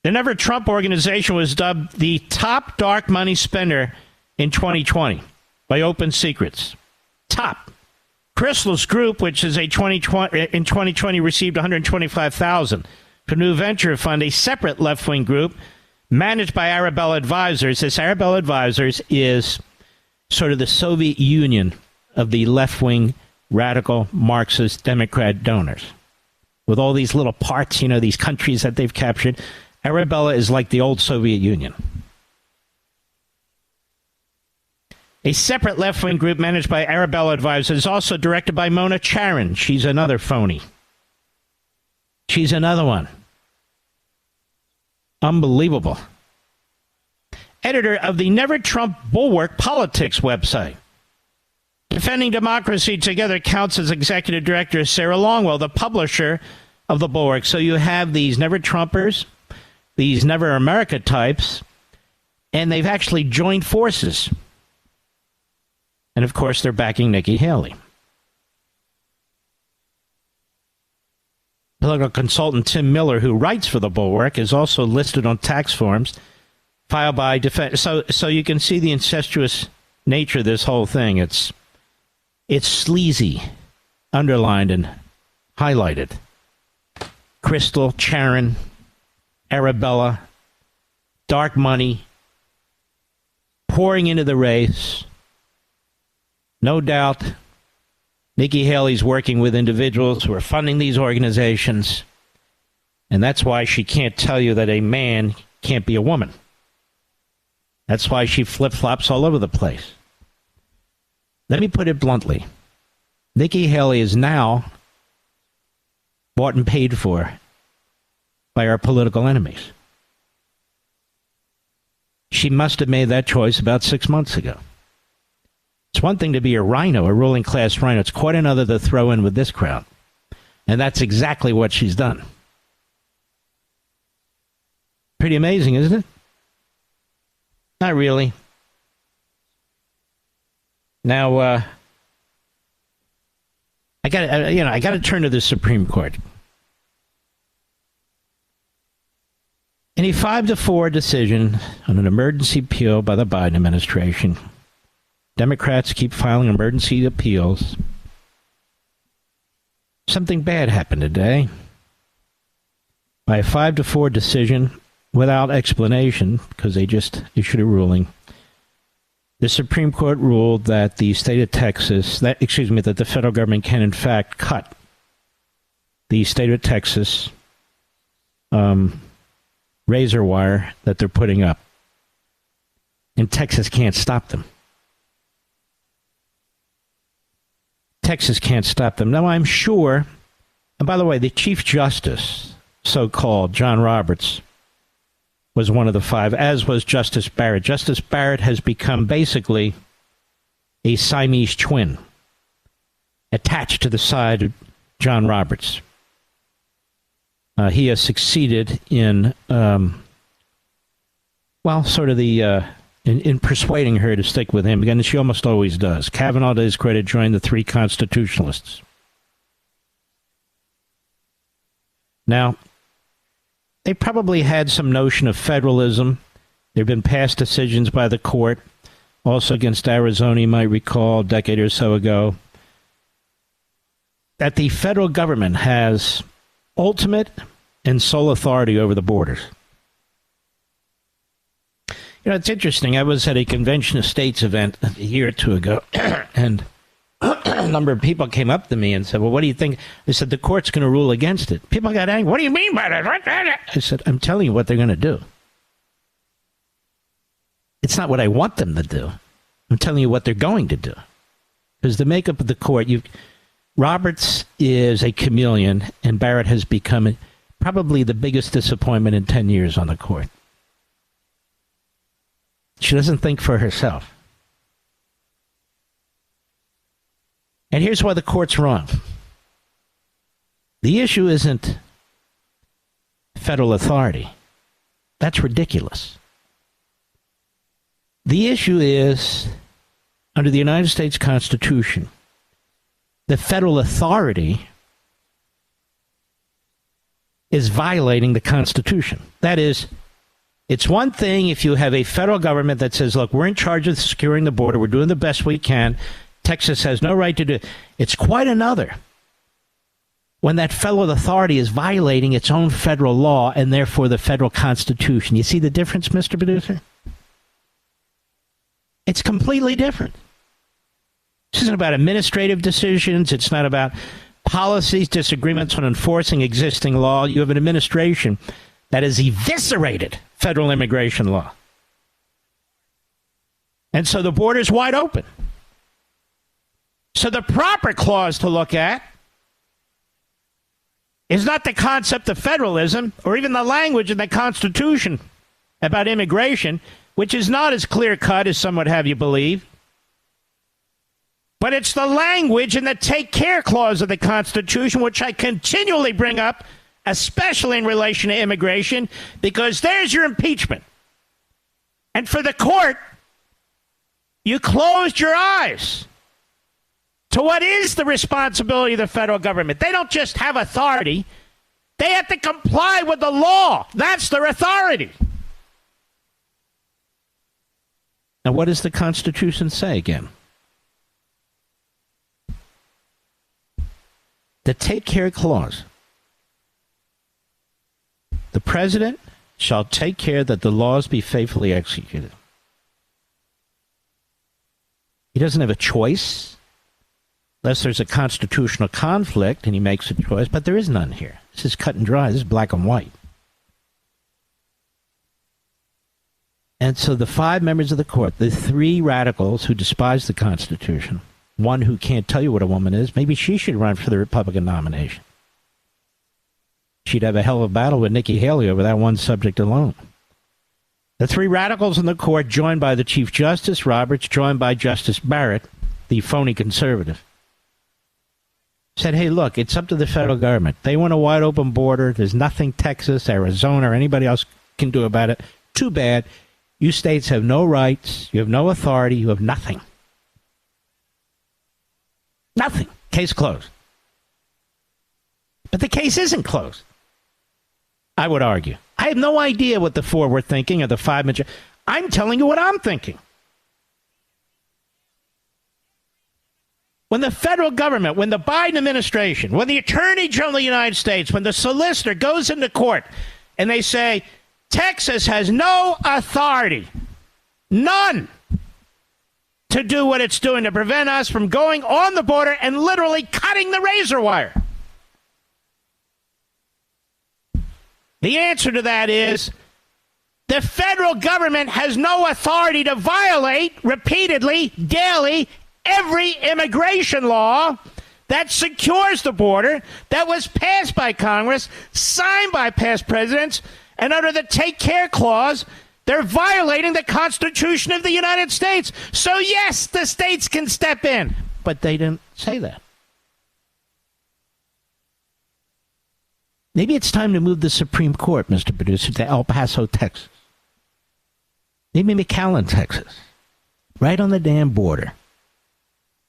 The Never Trump organization was dubbed the top dark money spender in 2020 by Open Secrets. Top. Kristol's group, which is in 2020 received $125,000 from New Venture Fund, a separate left-wing group managed by Arbella Advisors. This Arbella Advisors is sort of the Soviet Union of the left-wing radical Marxist Democrat donors. With all these little parts, you know, these countries that they've captured, Arbella is like the old Soviet Union. A separate left-wing group managed by Arbella Advisors is also directed by Mona Charen. She's another phony. She's another one. Unbelievable. Editor of the Never Trump Bulwark Politics website. Defending Democracy Together counts as executive director Sarah Longwell, the publisher of the Bulwark. So you have these Never Trumpers, these Never America types, and they've actually joined forces. And of course, they're backing Nikki Haley. Political consultant Tim Miller, who writes for the Bulwark, is also listed on tax forms filed by defense. So you can see the incestuous nature of this whole thing. It's sleazy, underlined and highlighted. Crystal, Sharon, Arabella, dark money, pouring into the race. No doubt, Nikki Haley's working with individuals who are funding these organizations, and that's why she can't tell you that a man can't be a woman. That's why she flip-flops all over the place. Let me put it bluntly. Nikki Haley is now bought and paid for by our political enemies. She must have made that choice about 6 months ago. It's one thing to be a rhino, a ruling class rhino. It's quite another to throw in with this crowd. And that's exactly what she's done. Pretty amazing, isn't it? Not really. Now, I got to turn to the Supreme Court. In a 5-4 decision on an emergency appeal by the Biden administration, Democrats keep filing emergency appeals. Something bad happened today. By a 5-4 decision, without explanation, because they just issued a ruling, the Supreme Court ruled that the state of Texas, that the federal government can in fact cut the state of Texas razor wire that they're putting up. And Texas can't stop them. Texas can't stop them. Now, I'm sure, and by the way, the Chief Justice, so-called John Roberts, was one of the 5, as was Justice Barrett. Justice Barrett has become basically a Siamese twin attached to the side of John Roberts. He has succeeded in, in persuading her to stick with him. Again, she almost always does. Kavanaugh, to his credit, joined the 3 constitutionalists. Now, they probably had some notion of federalism. There have been past decisions by the court, also against Arizona, you might recall, a decade or so ago, that the federal government has ultimate and sole authority over the borders. You know, it's interesting. I was at a convention of states event a year or 2 ago, and a number of people came up to me and said, well, what do you think? I said, the court's going to rule against it. People got angry. What do you mean by that? I said, I'm telling you what they're going to do. It's not what I want them to do. I'm telling you what they're going to do. Because the makeup of the court, Roberts is a chameleon, and Barrett has become probably the biggest disappointment in 10 years on the court. She doesn't think for herself. And here's why the court's wrong. The issue isn't federal authority. That's ridiculous. The issue is, under the United States Constitution, the federal authority is violating the Constitution. That is, it's one thing if you have a federal government that says, look, we're in charge of securing the border, we're doing the best we can, Texas has no right to do it. It's quite another when that federal authority is violating its own federal law and therefore the federal Constitution. You see the difference, Mr. Producer? It's completely different. This isn't about administrative decisions. It's not about policies, disagreements on enforcing existing law. You have an administration that has eviscerated federal immigration law. And so the border's wide open. So the proper clause to look at is not the concept of federalism or even the language in the Constitution about immigration, which is not as clear-cut as some would have you believe. But it's the language in the take care clause of the Constitution, which I continually bring up, especially in relation to immigration, because there's your impeachment. And for the court, you closed your eyes to what is the responsibility of the federal government. They don't just have authority. They have to comply with the law. That's their authority. Now, what does the Constitution say again? The take care clause. The president shall take care that the laws be faithfully executed. He doesn't have a choice unless there's a constitutional conflict and he makes a choice, but there is none here. This is cut and dry. This is black and white. And so the 5 members of the court, the 3 radicals who despise the Constitution, one who can't tell you what a woman is, maybe she should run for the Republican nomination. She'd have a hell of a battle with Nikki Haley over that one subject alone. The 3 radicals in the court, joined by the Chief Justice Roberts, joined by Justice Barrett, the phony conservative, said, hey, look, it's up to the federal government. They want a wide open border. There's nothing Texas, Arizona, or anybody else can do about it. Too bad. You states have no rights. You have no authority. You have nothing. Nothing. Case closed. But the case isn't closed, I would argue. I have no idea what the 4 were thinking, or the 5. I'm telling you what I'm thinking. When the federal government, when the Biden administration, when the Attorney General of the United States, when the solicitor goes into court and they say, Texas has no authority, none, to do what it's doing to prevent us from going on the border and literally cutting the razor wire. The answer to that is the federal government has no authority to violate repeatedly, daily, every immigration law that secures the border, that was passed by Congress, signed by past presidents, and under the Take Care Clause, they're violating the Constitution of the United States. So, yes, the states can step in. But they didn't say that. Maybe it's time to move the Supreme Court, Mr. Producer, to El Paso, Texas. Maybe McAllen, Texas. Right on the damn border.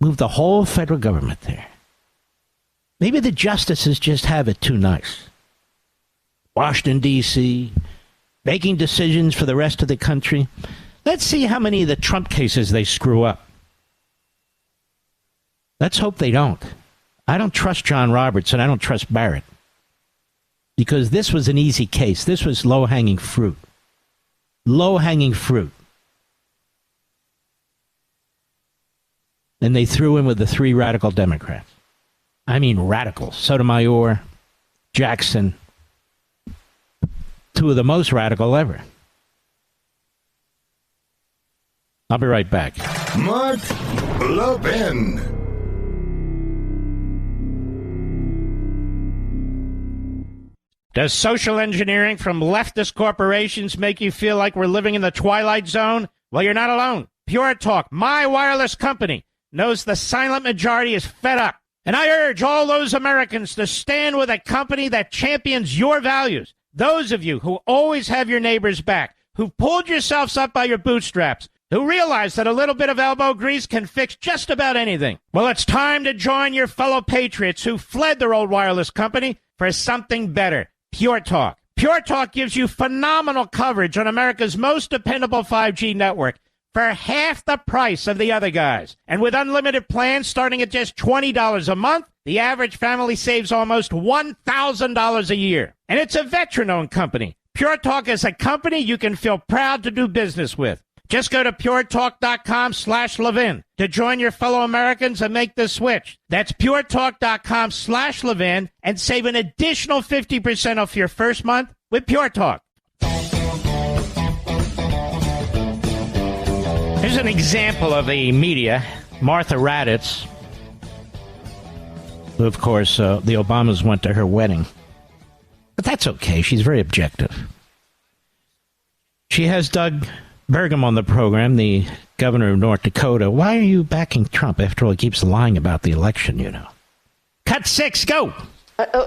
Move the whole federal government there. Maybe the justices just have it too nice. Washington, D.C., making decisions for the rest of the country. Let's see how many of the Trump cases they screw up. Let's hope they don't. I don't trust John Roberts, and I don't trust Barrett. Because this was an easy case. This was low-hanging fruit. Low-hanging fruit. And they threw in with the 3 radical Democrats. I mean radical. Sotomayor, Jackson, 2 of the most radical ever. I'll be right back. Mark Levin. Does social engineering from leftist corporations make you feel like we're living in the Twilight Zone? Well, you're not alone. Pure Talk, my wireless company, knows the silent majority is fed up. And I urge all those Americans to stand with a company that champions your values. Those of you who always have your neighbors back, who pulled yourselves up by your bootstraps, who realize that a little bit of elbow grease can fix just about anything. Well, it's time to join your fellow patriots who fled their old wireless company for something better. Pure Talk. Pure Talk gives you phenomenal coverage on America's most dependable 5G network for half the price of the other guys. And with unlimited plans starting at just $20 a month, the average family saves almost $1,000 a year. And it's a veteran-owned company. Pure Talk is a company you can feel proud to do business with. Just go to puretalk.com/Levin to join your fellow Americans and make the switch. That's puretalk.com/Levin and save an additional 50% off your first month with Pure Talk. Here's an example of the media. Martha Raddatz, who, of course, the Obamas went to her wedding. But that's okay. She's very objective. She has Doug Burgum on the program, the governor of North Dakota. Why are you backing Trump? After all, he keeps lying about the election, you know. Cut 6, go.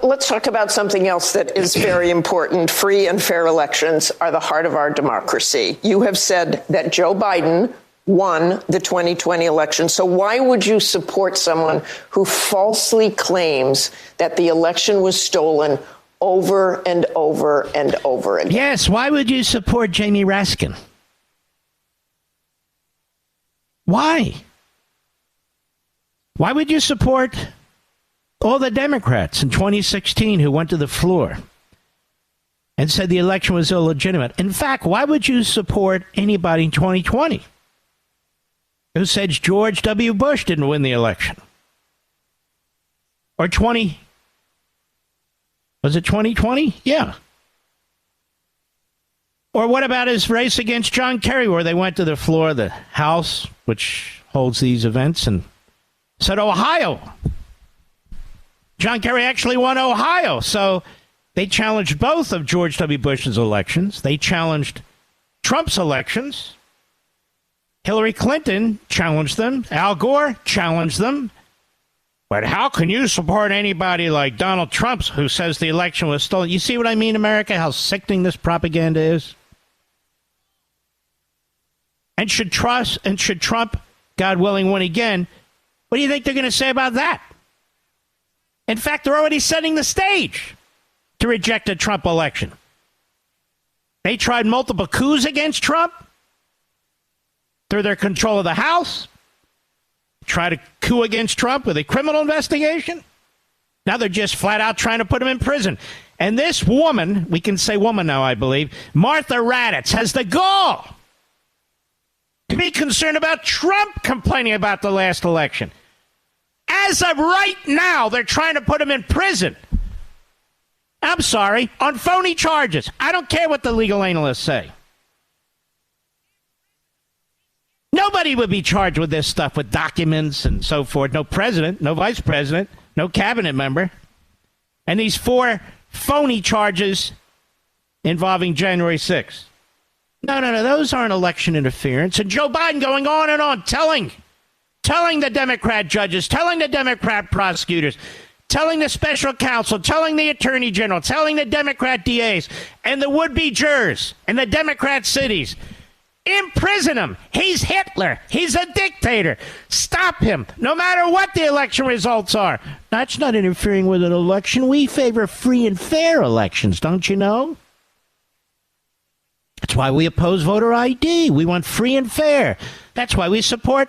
Let's talk about something else that is very important. Free and fair elections are the heart of our democracy. You have said that Joe Biden won the 2020 election. So why would you support someone who falsely claims that the election was stolen over and over and over again? Yes, why would you support Jamie Raskin? Why? Why would you support all the Democrats in 2016 who went to the floor and said the election was illegitimate? In fact, why would you support anybody in 2020 who said George W. Bush didn't win the election? Or was it 2020? Yeah. Or what about his race against John Kerry, where they went to the floor of the House, which holds these events, and said Ohio. John Kerry actually won Ohio. So they challenged both of George W. Bush's elections. They challenged Trump's elections. Hillary Clinton challenged them. Al Gore challenged them. But how can you support anybody like Donald Trump who says the election was stolen? You see what I mean, America? How sickening this propaganda is? And should Trump, God willing, win again, what do you think they're going to say about that? In fact, they're already setting the stage to reject a Trump election. They tried multiple coups against Trump through their control of the House. Tried a coup against Trump with a criminal investigation. Now they're just flat out trying to put him in prison. And this woman, we can say woman now, I believe, Martha Raddatz, has the gall to be concerned about Trump complaining about the last election. As of right now, they're trying to put him in prison. I'm sorry, on phony charges. I don't care what the legal analysts say. Nobody would be charged with this stuff, with documents and so forth. No president, no vice president, no cabinet member. And these 4 phony charges involving January 6th. No, those aren't election interference. And Joe Biden going on and on, telling the Democrat judges, telling the Democrat prosecutors, telling the special counsel, telling the attorney general, telling the Democrat DAs and the would-be jurors in the Democrat cities, imprison him. He's Hitler. He's a dictator. Stop him, no matter what the election results are. That's not interfering with an election. We favor free and fair elections, don't you know? That's why we oppose voter ID. We want free and fair. That's why we support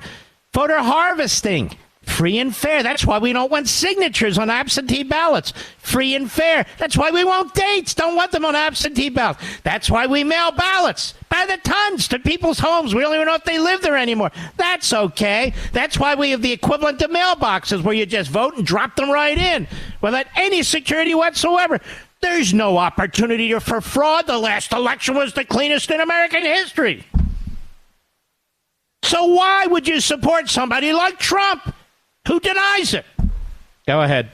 voter harvesting. Free and fair. That's why we don't want signatures on absentee ballots. Free and fair. That's why we want dates. Don't want them on absentee ballots. That's why we mail ballots by the tons to people's homes. We don't even know if they live there anymore. That's okay. That's why we have the equivalent to mailboxes where you just vote and drop them right in without any security whatsoever. There's no opportunity for fraud. The last election was the cleanest in American history. So why would you support somebody like Trump who denies it? Go ahead.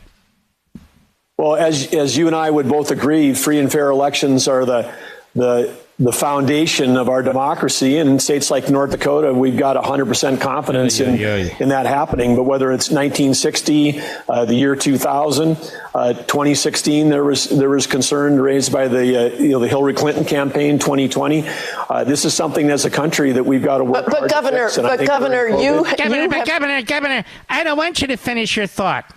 Well, as you and I would both agree, free and fair elections are the foundation of our democracy. And in states like North Dakota, we've got 100% confidence in that happening. But whether it's 1960, the year 2000, 2016, there was concern raised by the Hillary Clinton campaign, 2020. This is something as a country that we've got to work hard to fix. Governor, I don't want you to finish your thought.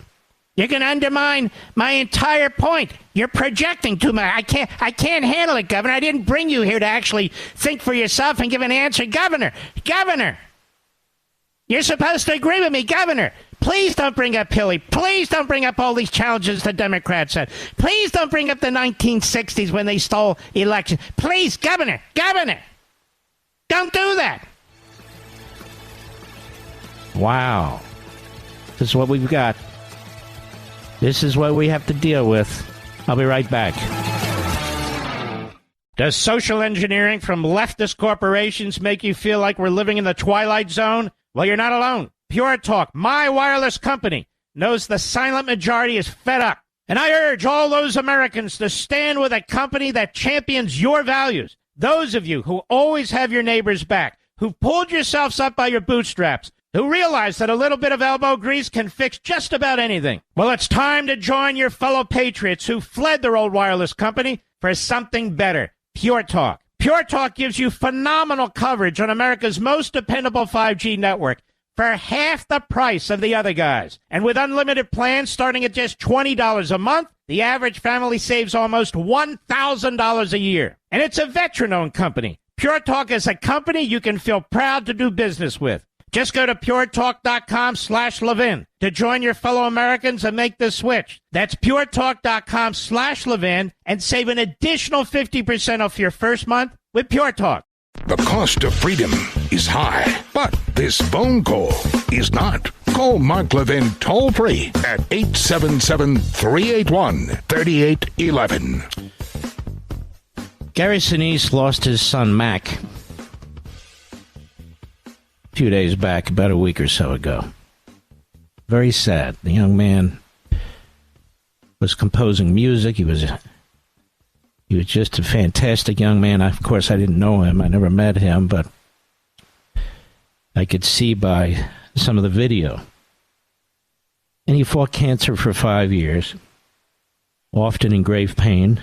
You're going to undermine my entire point. You're projecting too much. I can't handle it, Governor. I didn't bring you here to actually think for yourself and give an answer. Governor, you're supposed to agree with me. Governor, please don't bring up Hillary. Please don't bring up all these challenges the Democrats had. Please don't bring up the 1960s when they stole elections. Please, Governor, don't do that. Wow. This is what we've got. This is what we have to deal with. I'll be right back. Does social engineering from leftist corporations make you feel like we're living in the Twilight Zone? Well, you're not alone. Pure Talk, my wireless company, knows the silent majority is fed up And I urge all those Americans to stand with a company that champions your values. Those of you who always have your neighbor's back, who pulled yourselves up by your bootstraps, who realize that a little bit of elbow grease can fix just about anything. Well, it's time to join your fellow patriots who fled their old wireless company for something better. Pure Talk. Pure Talk gives you phenomenal coverage on America's most dependable 5G network for half the price of the other guys. And with unlimited plans starting at just $20 a month, the average family saves almost $1,000 a year. And it's a veteran-owned company. Pure Talk is a company you can feel proud to do business with. Just go to puretalk.com/Levin to join your fellow Americans and make the switch. That's puretalk.com/Levin and save an additional 50% off your first month with Pure Talk. The cost of freedom is high, but this phone call is not. Call Mark Levin toll-free at 877-381-3811. Gary Sinise lost his son, Mac, a few days back, about a week or so ago. Very sad. The young man was composing music. He was just a fantastic young man. Of course, I didn't know him. I never met him, but I could see by some of the video. And he fought cancer for 5 years, often in grave pain.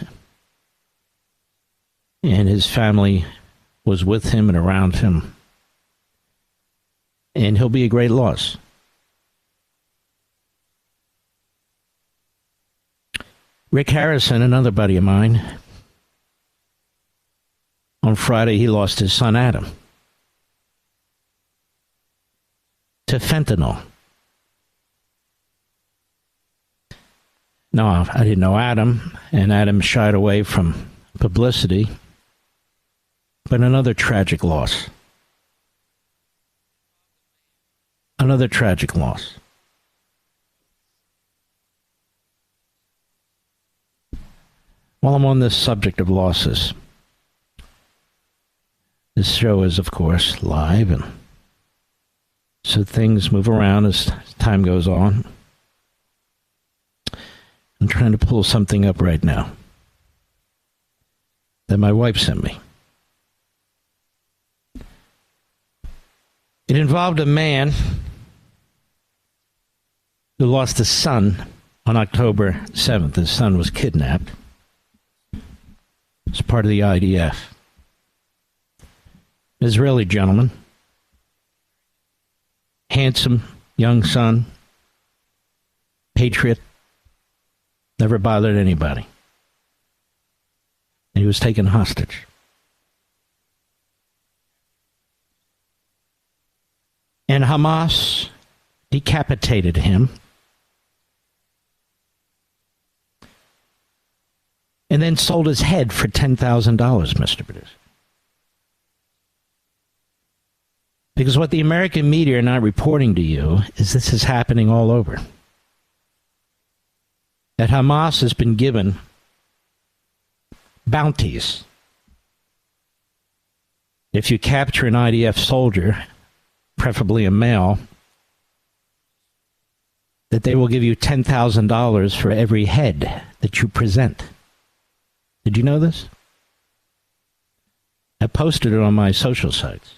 And his family was with him and around him. And he'll be a great loss. Rick Harrison, another buddy of mine, on Friday he lost his son Adam to fentanyl. No, I didn't know Adam, and Adam shied away from publicity. But another tragic loss. Another tragic loss. While I'm on this subject of losses, this show is, of course, live, and so things move around as time goes on. I'm trying to pull something up right now that my wife sent me. It involved a man who lost a son on October 7th. His son was kidnapped as part of the IDF. An Israeli gentleman, handsome young son, patriot, never bothered anybody. And he was taken hostage. And Hamas decapitated him and then sold his head for $10,000, Mr. Producer. Because what the American media are not reporting to you is this is happening all over. That Hamas has been given bounties. If you capture an IDF soldier, preferably a male, that they will give you $10,000 for every head that you present. Did you know this? I posted it on my social sites.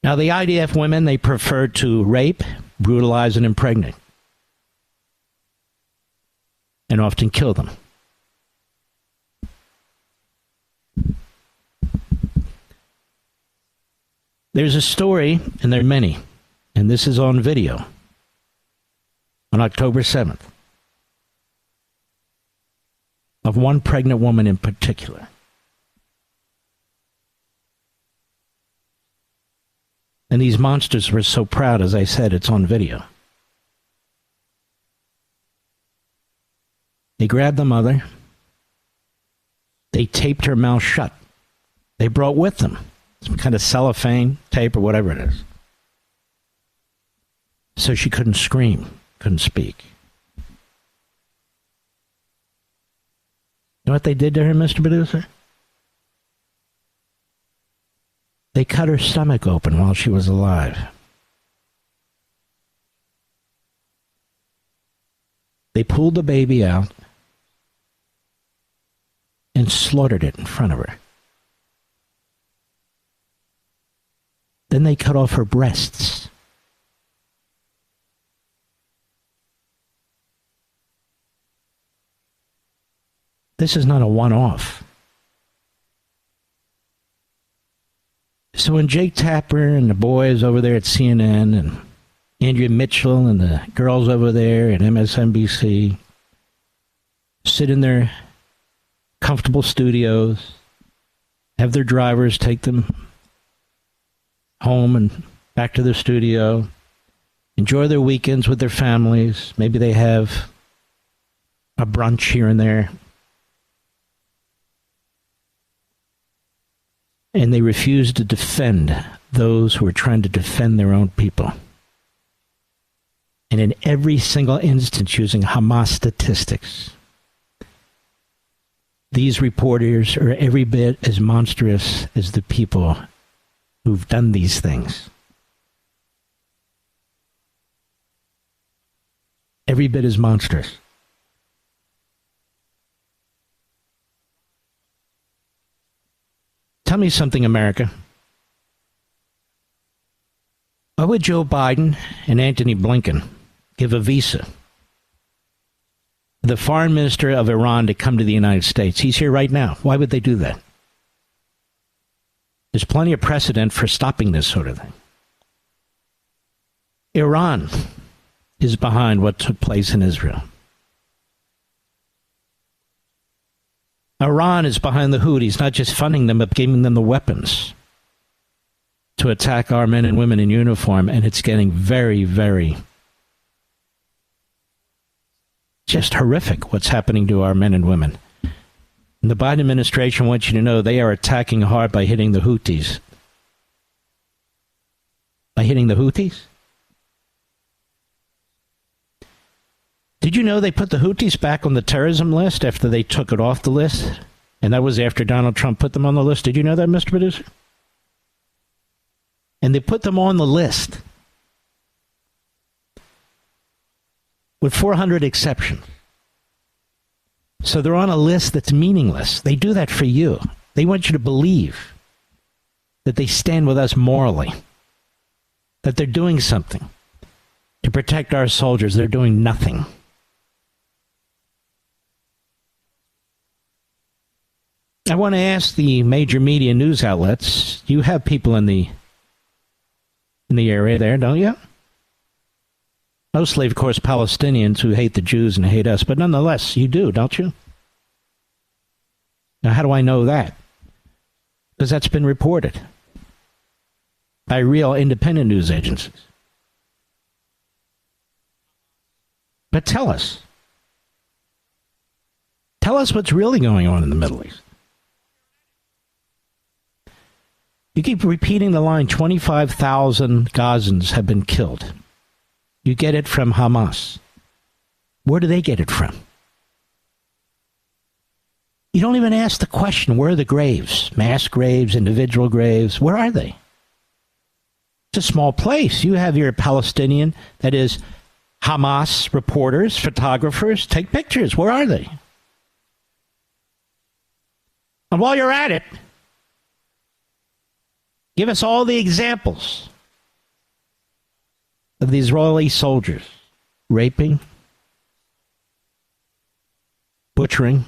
Now, the IDF women, they prefer to rape, brutalize, and impregnate, and often kill them. There's a story, and there are many, and this is on video, on October 7th, of one pregnant woman in particular. And these monsters were so proud, as I said, it's on video. They grabbed the mother. They taped her mouth shut. They brought with them some kind of cellophane tape or whatever it is. So she couldn't scream, couldn't speak. You know what they did to her, Mr. Producer? They cut her stomach open while she was alive. They pulled the baby out and slaughtered it in front of her. Then they cut off her breasts. This is not a one-off. So when Jake Tapper and the boys over there at CNN and Andrea Mitchell and the girls over there at MSNBC sit in their comfortable studios, have their drivers take them home and back to their studio, enjoy their weekends with their families. Maybe they have a brunch here and there. And they refuse to defend those who are trying to defend their own people. And in every single instance, using Hamas statistics, these reporters are every bit as monstrous as the people who've done these things. Every bit as monstrous. Tell me something, America. Why would Joe Biden and Antony Blinken give a visa to the foreign minister of Iran to come to the United States? He's here right now. Why would they do that? There's plenty of precedent for stopping this sort of thing. Iran is behind what took place in Israel. Iran is behind the Houthis, not just funding them, but giving them the weapons to attack our men and women in uniform. And it's getting very, very just horrific what's happening to our men and women. And the Biden administration wants you to know they are attacking hard by hitting the Houthis. By hitting the Houthis? Did you know they put the Houthis back on the terrorism list after they took it off the list? And that was after Donald Trump put them on the list. Did you know that, Mr. Producer? And they put them on the list with 400 exceptions. So they're on a list that's meaningless. They do that for you. They want you to believe that they stand with us morally, that they're doing something to protect our soldiers. They're doing nothing. I want to ask the major media news outlets, you have people in the area there, don't you? Mostly, of course, Palestinians who hate the Jews and hate us, but nonetheless, you do, don't you? Now, how do I know that? Because that's been reported by real independent news agencies. But tell us. Tell us what's really going on in the Middle East. You keep repeating the line, 25,000 Gazans have been killed. You get it from Hamas. Where do they get it from? You don't even ask the question, where are the graves? Mass graves, individual graves, where are they? It's a small place. You have your Palestinian, that is Hamas reporters, photographers, take pictures. Where are they? And while you're at it, give us all the examples of the Israeli soldiers raping, butchering,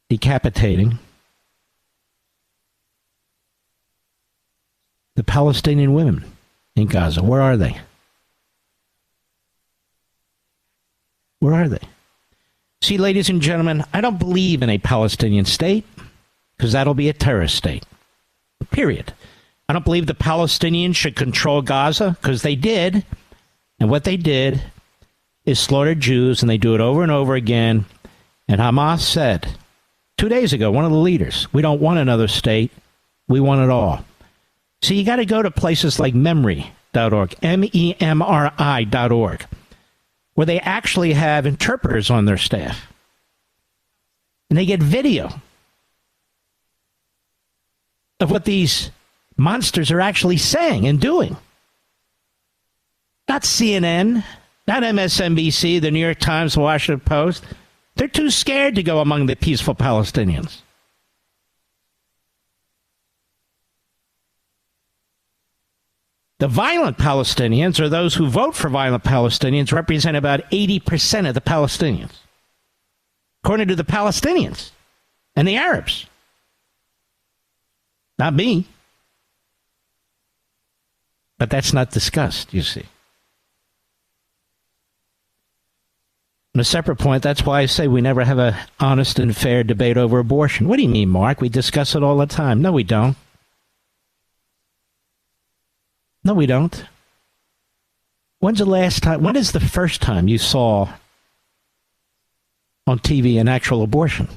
decapitating the Palestinian women in Gaza. Where are they? Where are they? See, ladies and gentlemen, I don't believe in a Palestinian state because that'll be a terrorist state. Period. I don't believe the Palestinians should control Gaza because they did. And what they did is slaughter Jews, and they do it over and over again. And Hamas said 2 days ago, one of the leaders, we don't want another state. We want it all. So you got to go to places like memri.org, MEMRI.org, where they actually have interpreters on their staff. And they get video of what these monsters are actually saying and doing. Not CNN, Not MSNBC, the New York Times, the Washington Post. They're too scared to go among the peaceful Palestinians. The violent Palestinians, or those who vote for violent Palestinians, represent about 80% of the Palestinians, according to the Palestinians and the Arabs. Not me. But that's not discussed, you see. On a separate point, that's why I say we never have an honest and fair debate over abortion. What do you mean, Mark? We discuss it all the time. No, we don't. No, we don't. When is the first time you saw on TV an actual abortion?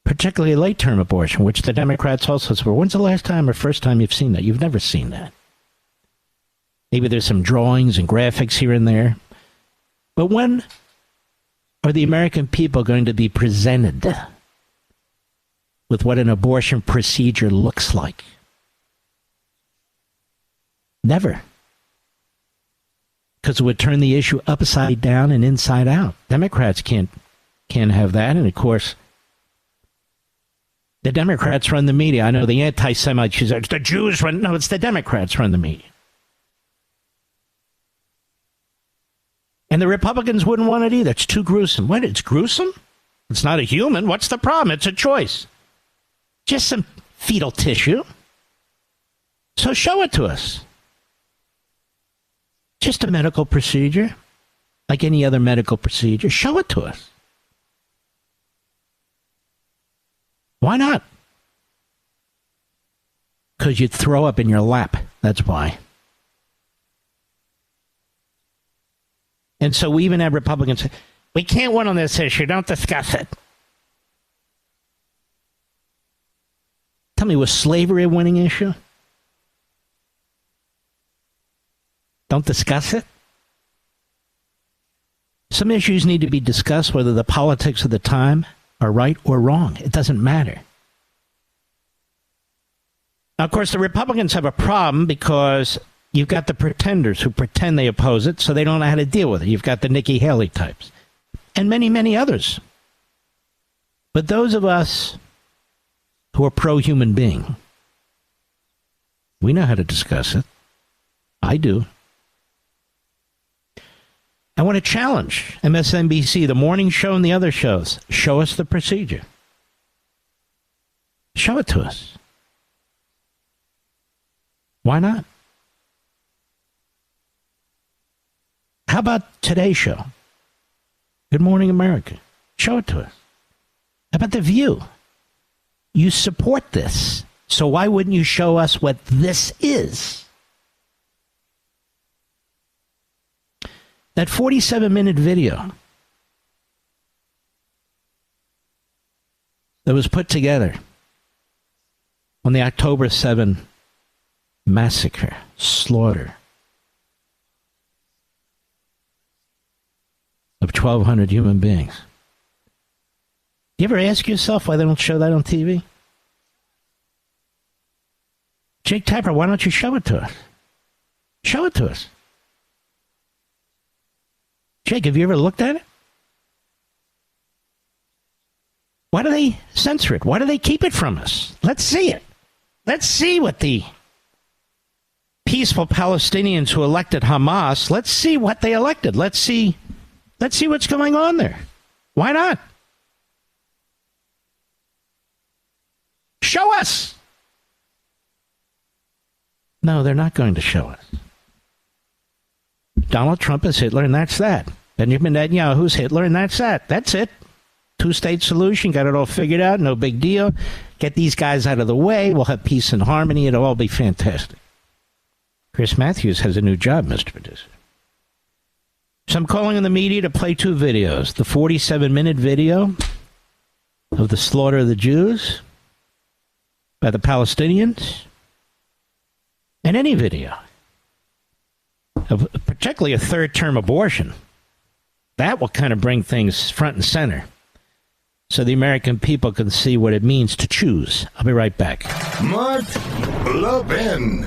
Particularly late-term abortion, which the Democrats also support. When's the last time or first time you've seen that? You've never seen that. Maybe there's some drawings and graphics here and there. But when are the American people going to be presented with what an abortion procedure looks like? Never. Because it would turn the issue upside down and inside out. Democrats can't have that. And, of course, the Democrats run the media. I know the anti-Semites, the Jews run. No, it's the Democrats run the media. And the Republicans wouldn't want it either. It's too gruesome. What? It's gruesome? It's not a human. What's the problem? It's a choice. Just some fetal tissue. So show it to us. Just a medical procedure, like any other medical procedure. Show it to us. Why not? Because you'd throw up in your lap. That's why. And so we even have Republicans say, we can't win on this issue. Don't discuss it. Tell me, was slavery a winning issue? Don't discuss it? Some issues need to be discussed, whether the politics of the time are right or wrong. It doesn't matter. Now, of course, the Republicans have a problem because you've got the pretenders who pretend they oppose it, so they don't know how to deal with it. You've got the Nikki Haley types and many, many others. But those of us who are pro-human being, we know how to discuss it. I do. I want to challenge MSNBC, the morning show and the other shows. Show us the procedure. Show it to us. Why not? How about Today's Show? Good Morning America. Show it to us. How about The View? You support this, so why wouldn't you show us what this is? That 47-minute video that was put together on the October 7 massacre, slaughter of 1,200 human beings. You ever ask yourself why they don't show that on TV? Jake Tapper, why don't you show it to us? Show it to us. Jake, have you ever looked at it? Why do they censor it? Why do they keep it from us? Let's see it. Let's see what the peaceful Palestinians who elected Hamas, let's see what they elected. Let's see what's going on there. Why not? Show us. No, they're not going to show us. Donald Trump is Hitler, and that's that. Benjamin Netanyahu's Hitler, and that's that. That's it. Two-state solution, got it all figured out, no big deal. Get these guys out of the way, we'll have peace and harmony, it'll all be fantastic. Chris Matthews has a new job, Mr. Producer. So I'm calling on the media to play two videos. The 47-minute video of the slaughter of the Jews by the Palestinians, and any video of particularly a third-term abortion. That will kind of bring things front and center so the American people can see what it means to choose. I'll be right back. Mark Levin.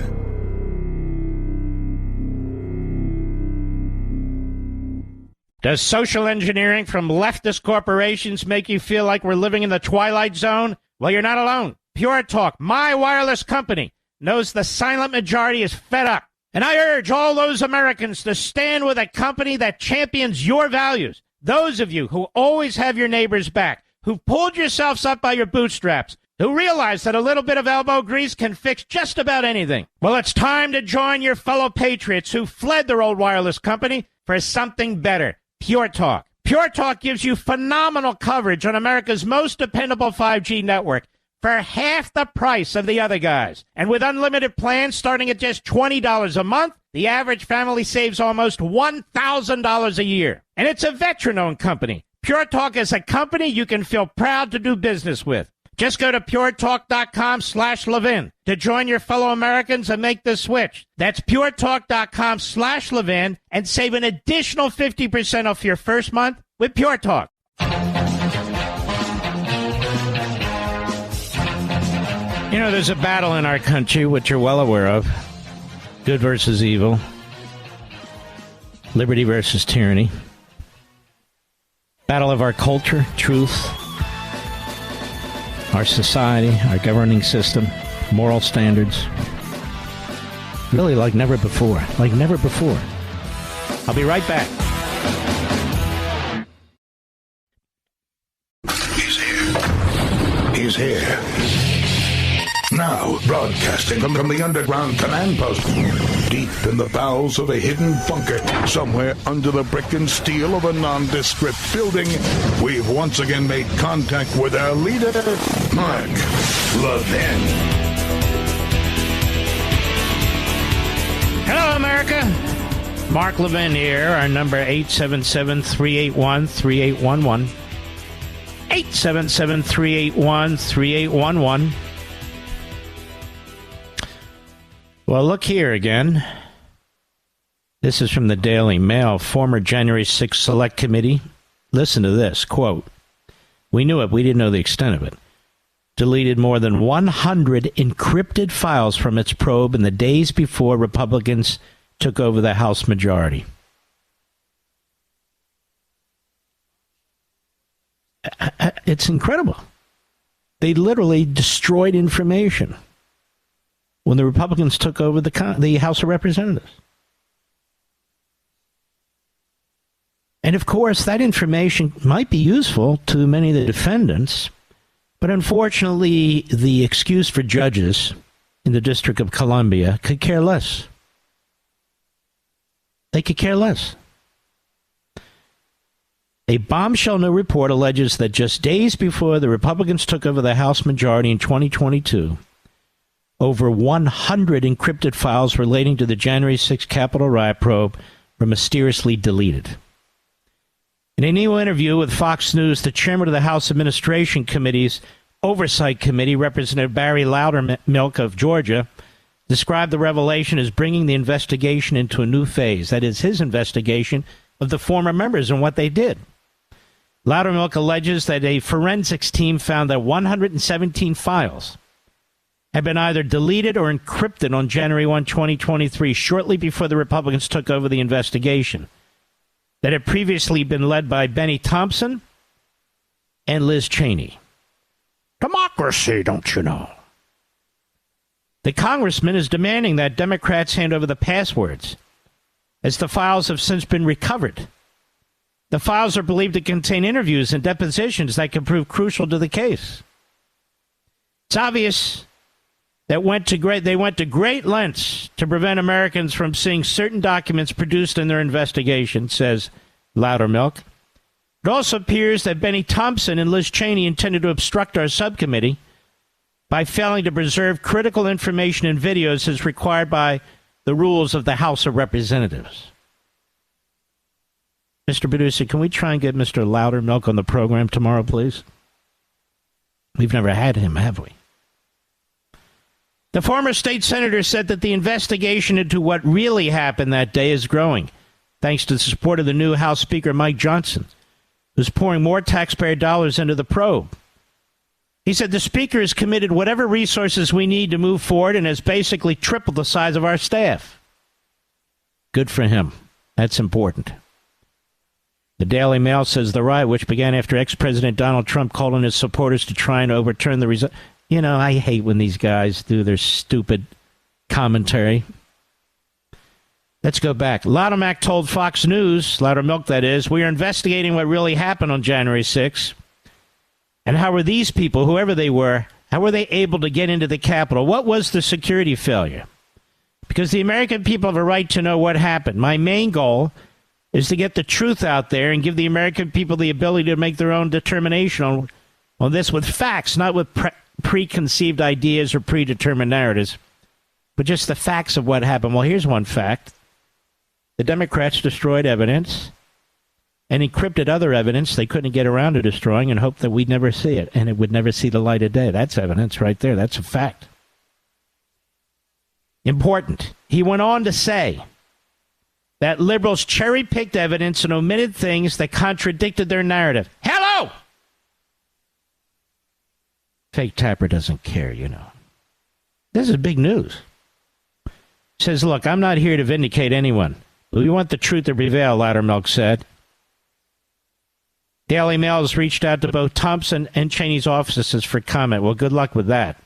Does social engineering from leftist corporations make you feel like we're living in the Twilight Zone? Well, you're not alone. Pure Talk, my wireless company, knows the silent majority is fed up. And I urge all those Americans to stand with a company that champions your values. Those of you who always have your neighbors back, who pulled yourselves up by your bootstraps, who realize that a little bit of elbow grease can fix just about anything. Well, it's time to join your fellow patriots who fled their old wireless company for something better. Pure Talk. Pure Talk gives you phenomenal coverage on America's most dependable 5G network for half the price of the other guys. And with unlimited plans starting at just $20 a month, the average family saves almost $1,000 a year. And it's a veteran-owned company. Pure Talk is a company you can feel proud to do business with. Just go to puretalk.com/Levin to join your fellow Americans and make the switch. That's puretalk.com/Levin and save an additional 50% off your first month with Pure Talk. You know, there's a battle in our country, which you're well aware of. Good versus evil. Liberty versus tyranny. Battle of our culture, truth. Our society, our governing system, moral standards. Really like never before. Like never before. I'll be right back. He's here. He's here. Now, broadcasting from the underground command post, deep in the bowels of a hidden bunker, somewhere under the brick and steel of a nondescript building, we've once again made contact with our leader, Mark Levin. Hello, America. Mark Levin here. Our number 877-381-3811. 877-381-3811. Well, look here again. This is from the Daily Mail, former January 6th Select Committee. Listen to this, quote, "We knew it, we didn't know the extent of it. Deleted more than 100 encrypted files from its probe in the days before Republicans took over the House majority." It's incredible. They literally destroyed information when the Republicans took over the House of Representatives. And, of course, that information might be useful to many of the defendants, but unfortunately, the excuse for judges in the District of Columbia could care less. They could care less. A bombshell new report alleges that just days before the Republicans took over the House majority in 2022, over 100 encrypted files relating to the January 6th Capitol riot probe were mysteriously deleted. In a new interview with Fox News, the chairman of the House Administration Committee's Oversight Committee, Representative Barry Loudermilk of Georgia, described the revelation as bringing the investigation into a new phase. That is, his investigation of the former members and what they did. Loudermilk alleges that a forensics team found that 117 files had been either deleted or encrypted on January 1, 2023, shortly before the Republicans took over the investigation, that had previously been led by Bennie Johnson and Liz Cheney. Democracy, don't you know? The congressman is demanding that Democrats hand over the passwords, as the files have since been recovered. The files are believed to contain interviews and depositions that can prove crucial to the case. It's obvious that they went to great lengths to prevent Americans from seeing certain documents produced in their investigation, says Loudermilk. It also appears that Bennie Johnson and Liz Cheney intended to obstruct our subcommittee by failing to preserve critical information and videos as required by the rules of the House of Representatives. Mr. Producer, can we try and get Mr. Loudermilk on the program tomorrow, please? We've never had him, have we? The former state senator said that the investigation into what really happened that day is growing, thanks to the support of the new House Speaker Mike Johnson, who's pouring more taxpayer dollars into the probe. He said the Speaker has committed whatever resources we need to move forward and has basically tripled the size of our staff. Good for him. That's important. The Daily Mail says the riot, which began after ex-President Donald Trump called on his supporters to try and overturn the result. You know, I hate when these guys do their stupid commentary. Let's go back. Loudermac told Fox News, Loudermilk that is, we are investigating what really happened on January 6th. And how were these people, whoever they were, how were they able to get into the Capitol? What was the security failure? Because the American people have a right to know what happened. My main goal is to get the truth out there and give the American people the ability to make their own determination on this with facts, not with preconceived ideas or predetermined narratives, but just the facts of what happened. Well, here's one fact. The Democrats destroyed evidence and encrypted other evidence they couldn't get around to destroying and hoped that we'd never see it and it would never see the light of day. That's evidence right there. That's a fact. Important. He went on to say that liberals cherry-picked evidence and omitted things that contradicted their narrative. Hello! Fake Tapper doesn't care, you know. This is big news. Says, look, I'm not here to vindicate anyone. We want the truth to prevail, Loudermilk said. Daily Mail has reached out to both Thompson and Cheney's offices for comment. Well, good luck with that.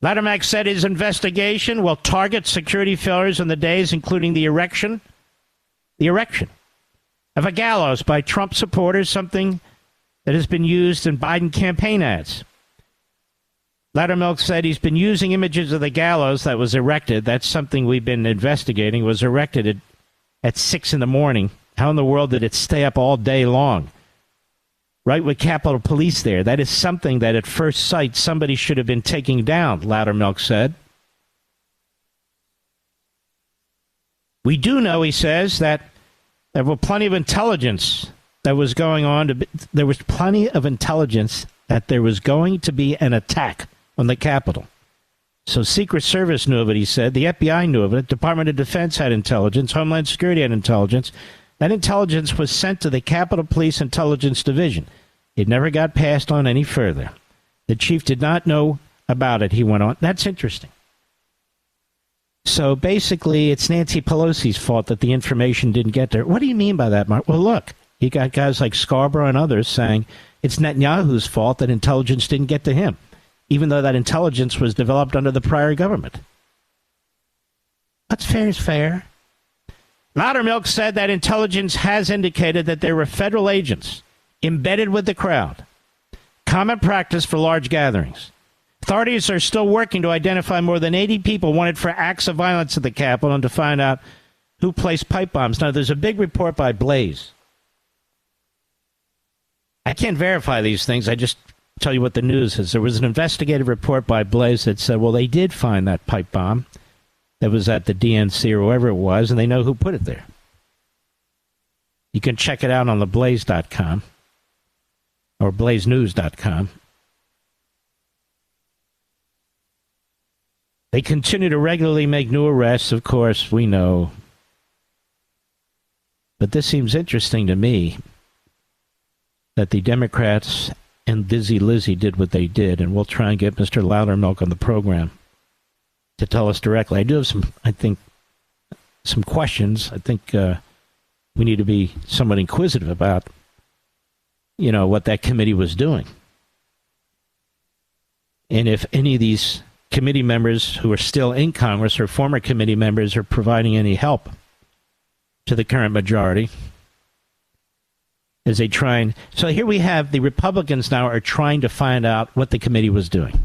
Loudermilk said his investigation will target security failures in the days, including the erection of a gallows by Trump supporters, something that has been used in Biden campaign ads. Loudermilk said he's been using images of the gallows that was erected. That's something we've been investigating. It was erected at 6 in the morning. How in the world did it stay up all day long? Right with Capitol Police there. That is something that at first sight somebody should have been taking down, Loudermilk said. We do know, he says, that there was plenty of intelligence that was going on. There was plenty of intelligence that there was going to be an attack on the Capitol. So Secret Service knew of it, he said. The FBI knew of it. Department of Defense had intelligence. Homeland Security had intelligence. That intelligence was sent to the Capitol Police Intelligence Division. It never got passed on any further. The chief did not know about it, he went on. That's interesting. So basically, it's Nancy Pelosi's fault that the information didn't get there. What do you mean by that, Mark? Well, look, you got guys like Scarborough and others saying it's Netanyahu's fault that intelligence didn't get to him, even though that intelligence was developed under the prior government. What's fair is fair. Loudermilk said that intelligence has indicated that there were federal agents embedded with the crowd. Common practice for large gatherings. Authorities are still working to identify more than 80 people wanted for acts of violence at the Capitol and to find out who placed pipe bombs. Now, there's a big report by Blaze. I can't verify these things. I just tell you what the news is. There was an investigative report by Blaze that said, well, they did find that pipe bomb that was at the DNC or wherever it was, and they know who put it there. You can check it out on theblaze.com or blazenews.com. They continue to regularly make new arrests, of course, we know. But this seems interesting to me that the Democrats and Dizzy Lizzy did what they did, and we'll try and get Mr. Loudermilk on the program to tell us directly. I do have some questions. I think we need to be somewhat inquisitive about, what that committee was doing. And if any of these committee members who are still in Congress or former committee members are providing any help to the current majority as they try and... So here we have the Republicans now are trying to find out what the committee was doing.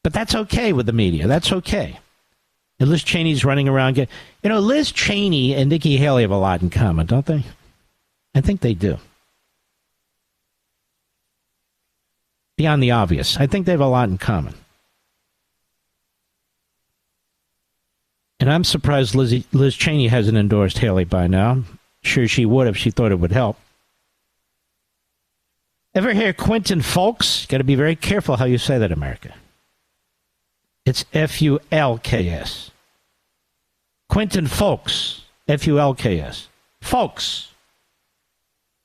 But that's okay with the media. That's okay. And Liz Cheney's running around. Liz Cheney and Nikki Haley have a lot in common, don't they? I think they do. Beyond the obvious. I think they have a lot in common. And I'm surprised Liz Cheney hasn't endorsed Haley by now. I'm sure she would if she thought it would help. Ever hear Quentin Fulks? Got to be very careful how you say that, America. It's Fulks. Quentin Fulks. Fulks.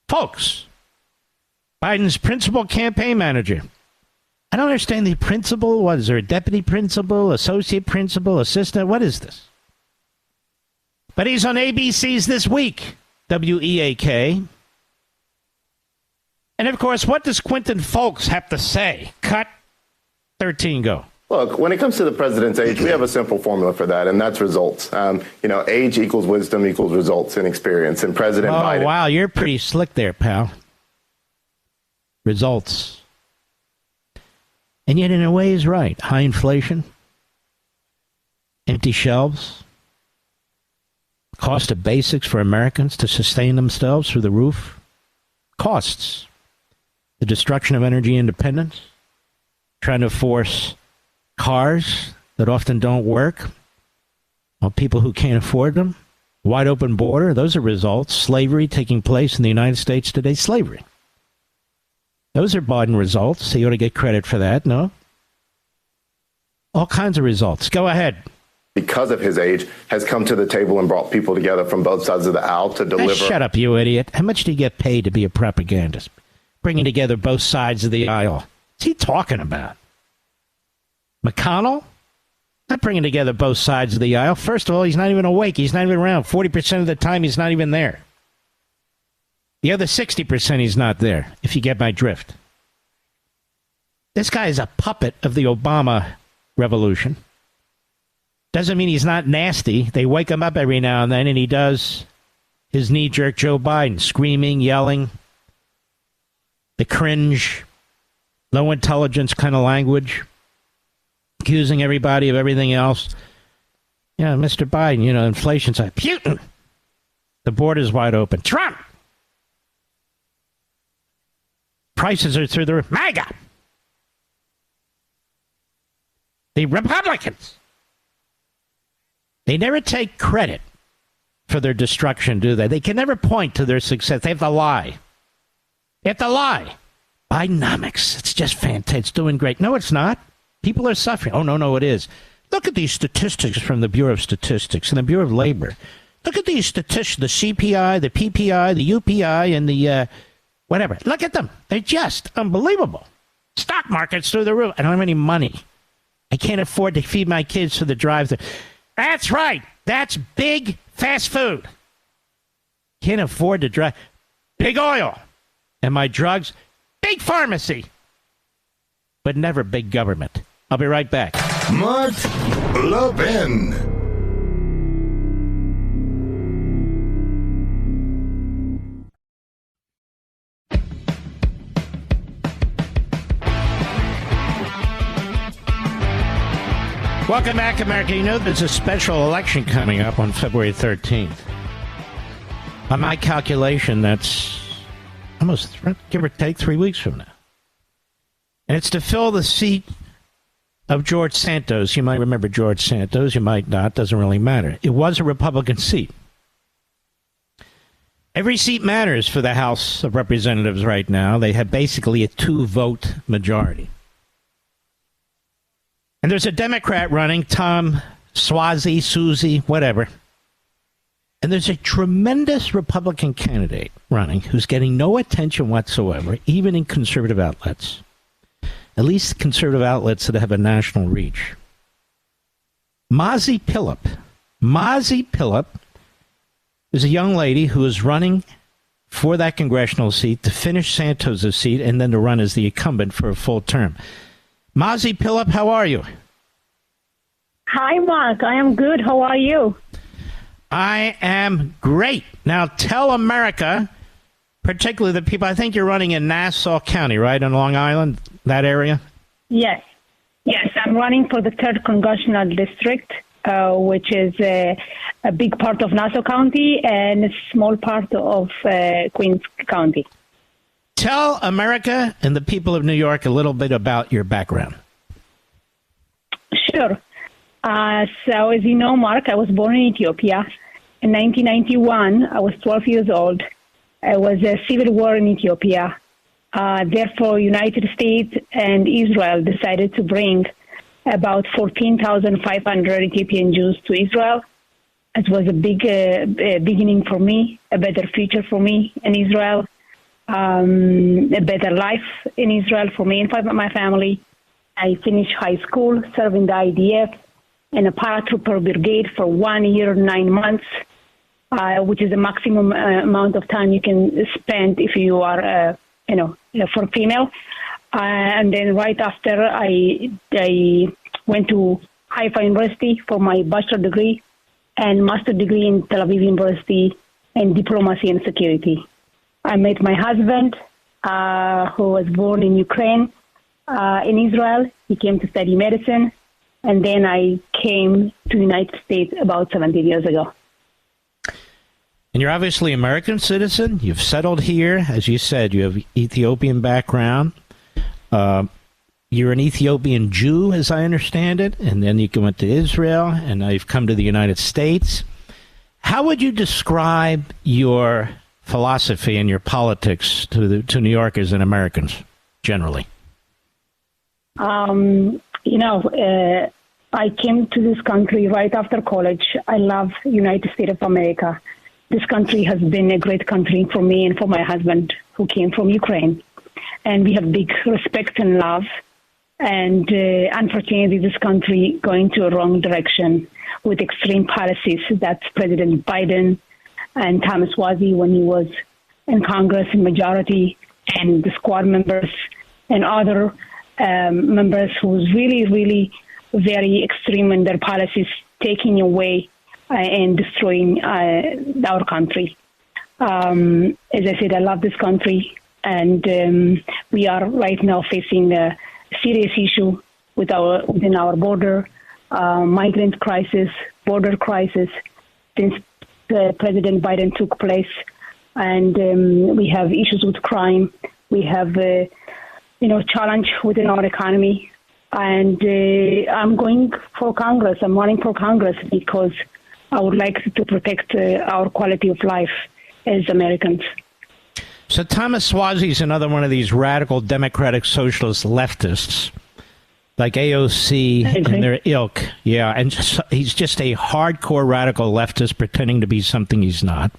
Folks. Biden's principal campaign manager. I don't understand the principal. What is there? A deputy principal, associate principal, assistant? What is this? But he's on ABC's This Week, WEAK. And, of course, what does Quentin Folks have to say? Cut 13, go. Look, when it comes to the president's age, we have a simple formula for that, and that's results. Age equals wisdom equals results and experience. And President Biden... Oh, wow, you're pretty slick there, pal. Results. And yet, in a way, he's right. High inflation, empty shelves, cost of basics for Americans to sustain themselves through the roof, costs, the destruction of energy independence, trying to force cars that often don't work on people who can't afford them, wide open border, those are results. Slavery taking place in the United States today, slavery. Those are Biden results. He ought to get credit for that, no? All kinds of results. Go ahead. Because of his age, has come to the table and brought people together from both sides of the aisle to deliver. Shut up, you idiot. How much do you get paid to be a propagandist? Bringing together both sides of the aisle. What's he talking about? McConnell? Not bringing together both sides of the aisle. First of all, he's not even awake. He's not even around. 40% of the time, he's not even there. The other 60%, he's not there, if you get my drift. This guy is a puppet of the Obama revolution. Doesn't mean he's not nasty. They wake him up every now and then, and he does his knee-jerk Joe Biden, screaming, yelling, the cringe, low intelligence kind of language, accusing everybody of everything else. Yeah, Mr. Biden, inflation's like Putin. The border's wide open. Trump. Prices are through the roof. MAGA. The Republicans. They never take credit for their destruction, do they? They can never point to their success. They have to lie. They have to lie. Bidenomics. It's just fantastic. It's doing great. No, it's not. People are suffering. Oh, no, it is. Look at these statistics from the Bureau of Statistics and the Bureau of Labor. Look at these statistics, the CPI, the PPI, the UPI, and the whatever. Look at them. They're just unbelievable. Stock market's through the roof. I don't have any money. I can't afford to feed my kids to the drive-thru. That's right. That's big fast food. Can't afford to drive. Big oil. And my drugs, big pharmacy. But never big government. I'll be right back. Mark Levin. Welcome back, America. You know there's a special election coming up on February 13th. By my calculation, that's almost, give or take, 3 weeks from now. And it's to fill the seat of George Santos. You might remember George Santos. You might not. Doesn't really matter. It was a Republican seat. Every seat matters for the House of Representatives right now. They have basically a 2-vote majority. And there's a Democrat running, Tom Suozzi, Susie, whatever. And there's a tremendous Republican candidate running who's getting no attention whatsoever, even in conservative outlets. At least conservative outlets that have a national reach. Mazi Pilip. Mazi Pilip is a young lady who is running for that congressional seat to finish Santos' seat and then to run as the incumbent for a full term. Mazi Pilip, how are you? Hi, Mark. I am good. How are you? I am great. Now tell America, particularly the people, I think you're running in Nassau County, right, in Long Island, that area? Yes. Yes, I'm running for the 3rd Congressional District, which is a big part of Nassau County and a small part of Queens County. Tell America and the people of New York a little bit about your background. Sure. So as you know, Mark, I was born in Ethiopia. In 1991, I was 12 years old. It was a civil war in Ethiopia. Therefore, United States and Israel decided to bring about 14,500 Ethiopian Jews to Israel. It was a big beginning for me, a better future for me in Israel. A better life in Israel for me and for my family. I finished high school, serving the IDF in a paratrooper brigade for 1 year, 9 months. which is the maximum amount of time you can spend if you are, for female. And then right after, I went to Haifa University for my bachelor degree and master degree in Tel Aviv University in diplomacy and security. I met my husband, who was born in Ukraine, in Israel. He came to study medicine, and then I came to the United States about 17 years ago. And you're obviously an American citizen. You've settled here. As you said, you have Ethiopian background. You're an Ethiopian Jew, as I understand it, and then you went to Israel, and now you've come to the United States. How would you describe your philosophy and your politics to New Yorkers and Americans generally? I came to this country right after college. I love United States of America. This country has been a great country for me and for my husband, who came from Ukraine. And we have big respect and love. And unfortunately, this country going to a wrong direction with extreme policies. That's President Biden and Thomas Mazi when he was in Congress in majority, and the squad members and other members who was really, really very extreme in their policies, taking away and destroying our country. As I said, I love this country, and we are right now facing a serious issue within our border, migrant crisis, border crisis, since President Biden took place, and we have issues with crime. We have, challenge within our economy, and I'm going for Congress. I'm running for Congress because I would like to protect our quality of life as Americans. So Thomas Mazi is another one of these radical democratic socialist leftists, like AOC and their ilk. Yeah, and he's just a hardcore radical leftist pretending to be something he's not.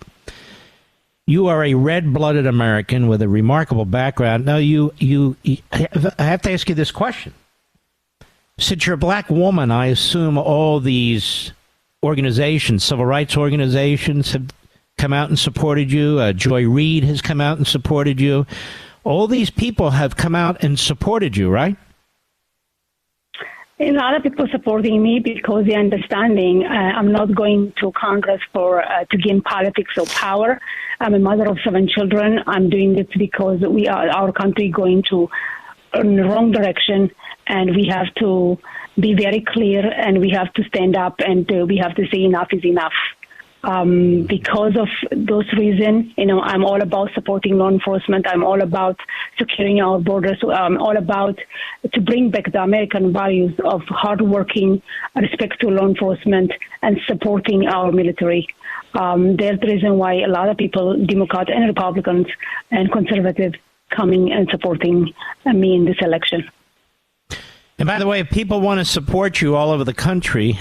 You are a red-blooded American with a remarkable background. Now, I have to ask you this question. Since you're a black woman, I assume all these organizations, civil rights organizations, have come out and supported you. Joy Reid has come out and supported you. All these people have come out and supported you, right? A lot of people supporting me because they're understanding I'm not going to Congress to gain politics or power. I'm a mother of 7 children. I'm doing it because our country going in the wrong direction, and we have to be very clear, and we have to stand up, and we have to say enough is enough. Because of those reasons, I'm all about supporting law enforcement. I'm all about securing our borders. I'm all about to bring back the American values of hardworking, respect to law enforcement, and supporting our military. There's the reason why a lot of people, Democrats and Republicans and conservatives, coming and supporting me in this election. And by the way, if people want to support you all over the country,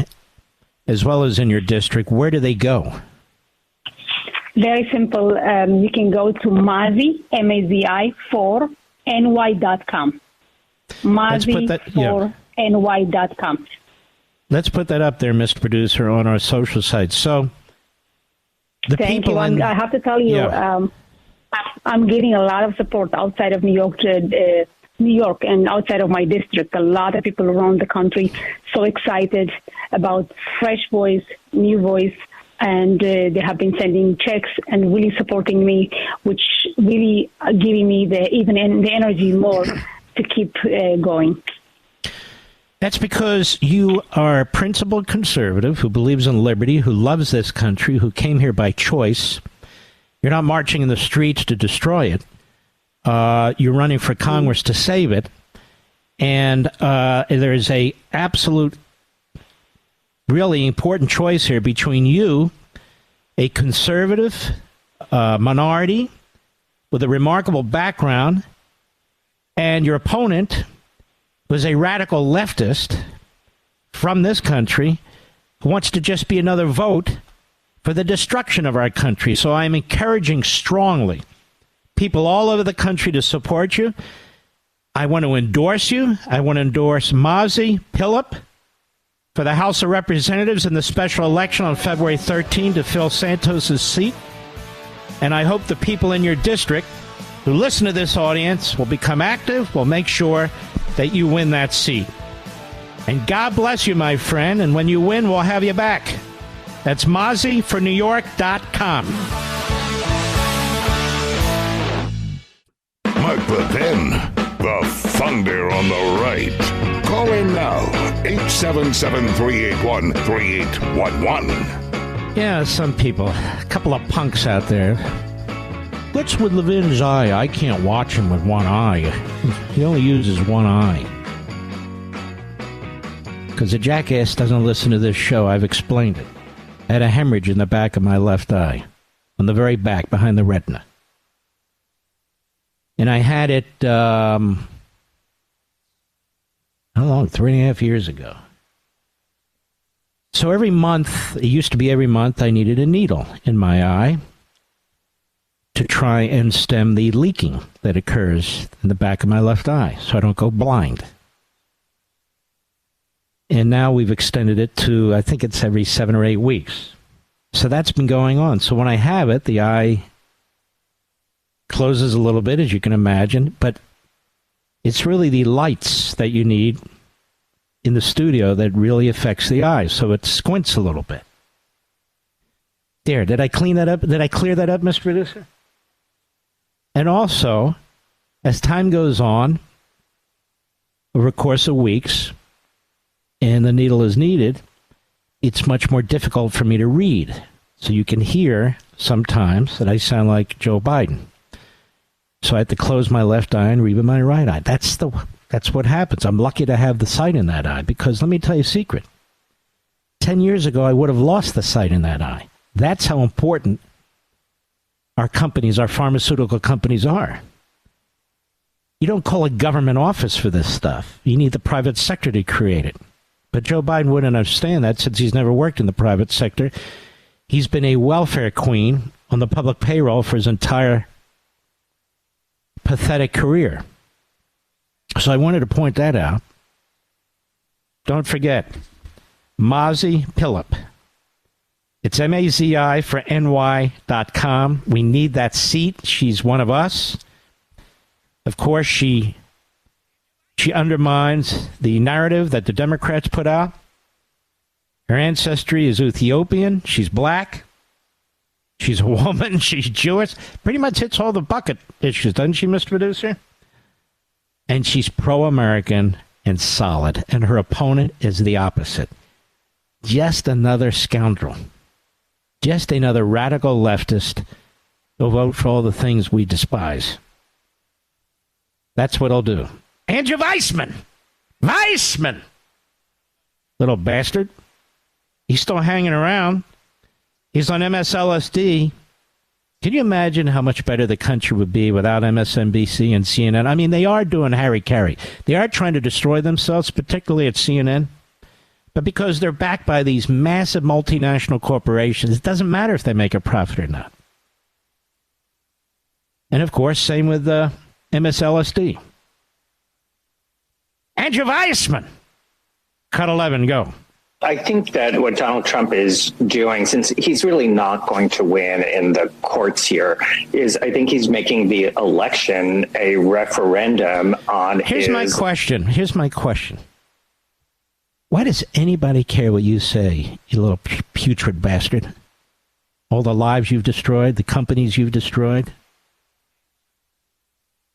as well as in your district, where do they go? Very simple. You can go to Mazi, M-A-Z-I, 4ny.com. Mazi4ny.com. Let's put that up there, Mr. Producer, on our social site. So, Thank you. I have to tell you, I'm getting a lot of support outside of New York and outside of my district. A lot of people around the country so excited about fresh voice, new voice, and they have been sending checks and really supporting me, which really giving me the energy more to keep going. That's because you are a principled conservative who believes in liberty, who loves this country, who came here by choice. You're not marching in the streets to destroy it. You're running for Congress to save it. And there is a absolute, really important choice here between you, a conservative minority with a remarkable background, and your opponent was a radical leftist from this country who wants to just be another vote for the destruction of our country. So I'm encouraging strongly people all over the country to support you. I want to endorse you. I want to endorse Mazi Pilip for the House of Representatives in the special election on February 13 to fill Santos' seat. And I hope the people in your district who listen to this audience will become active, will make sure that you win that seat. And God bless you, my friend. And when you win, we'll have you back. That's MaziForNewYork.com. Mark the pen. The thunder on the right. Call in now. 877-381-3811. Yeah, some people, a couple of punks out there. What's with Levin's eye? I can't watch him with one eye. He only uses one eye. Because the jackass doesn't listen to this show. I've explained it. I had a hemorrhage in the back of my left eye. On the very back, behind the retina. And I had it, how long? 3.5 years ago. So every month, it used to be every month, I needed a needle in my eye to try and stem the leaking that occurs in the back of my left eye so I don't go blind. And now we've extended it to, I think it's every 7 or 8 weeks. So that's been going on. So when I have it, the eye closes a little bit, as you can imagine, but it's really the lights that you need in the studio that really affects the eye. So it squints a little bit. There, did I clean that up? Did I clear that up, Mr. Producer? And also, as time goes on, over a course of weeks, and the needle is needed, it's much more difficult for me to read. So you can hear sometimes that I sound like Joe Biden. So I have to close my left eye and read with my right eye. That's what happens. I'm lucky to have the sight in that eye because let me tell you a secret. 10 years ago, I would have lost the sight in that eye. That's how important our companies, our pharmaceutical companies are. You don't call a government office for this stuff. You need the private sector to create it. But Joe Biden wouldn't understand that since he's never worked in the private sector. He's been a welfare queen on the public payroll for his entire pathetic career. So I wanted to point that out. Don't forget, Mazi Pilip. It's MAZI for NY.com. We need that seat. She's one of us. Of course, she undermines the narrative that the Democrats put out. Her ancestry is Ethiopian. She's black. She's a woman. She's Jewish. Pretty much hits all the bucket issues, doesn't she, Mr. Producer? And she's pro-American and solid. And her opponent is the opposite. Just another scoundrel. Just another radical leftist who'll vote for all the things we despise. That's what I'll do. Andrew Weissman! Weissman! Little bastard. He's still hanging around. He's on MSLSD. Can you imagine how much better the country would be without MSNBC and CNN? I mean, they are doing harry-carry. They are trying to destroy themselves, particularly at CNN. But because they're backed by these massive multinational corporations, it doesn't matter if they make a profit or not. And, of course, same with MSLSD. Andrew Weissman. Cut 11, go. I think that what Donald Trump is doing, since he's really not going to win in the courts here, is I think he's making the election a referendum on Here's my question. Why does anybody care what you say, you little putrid bastard? All the lives you've destroyed, the companies you've destroyed,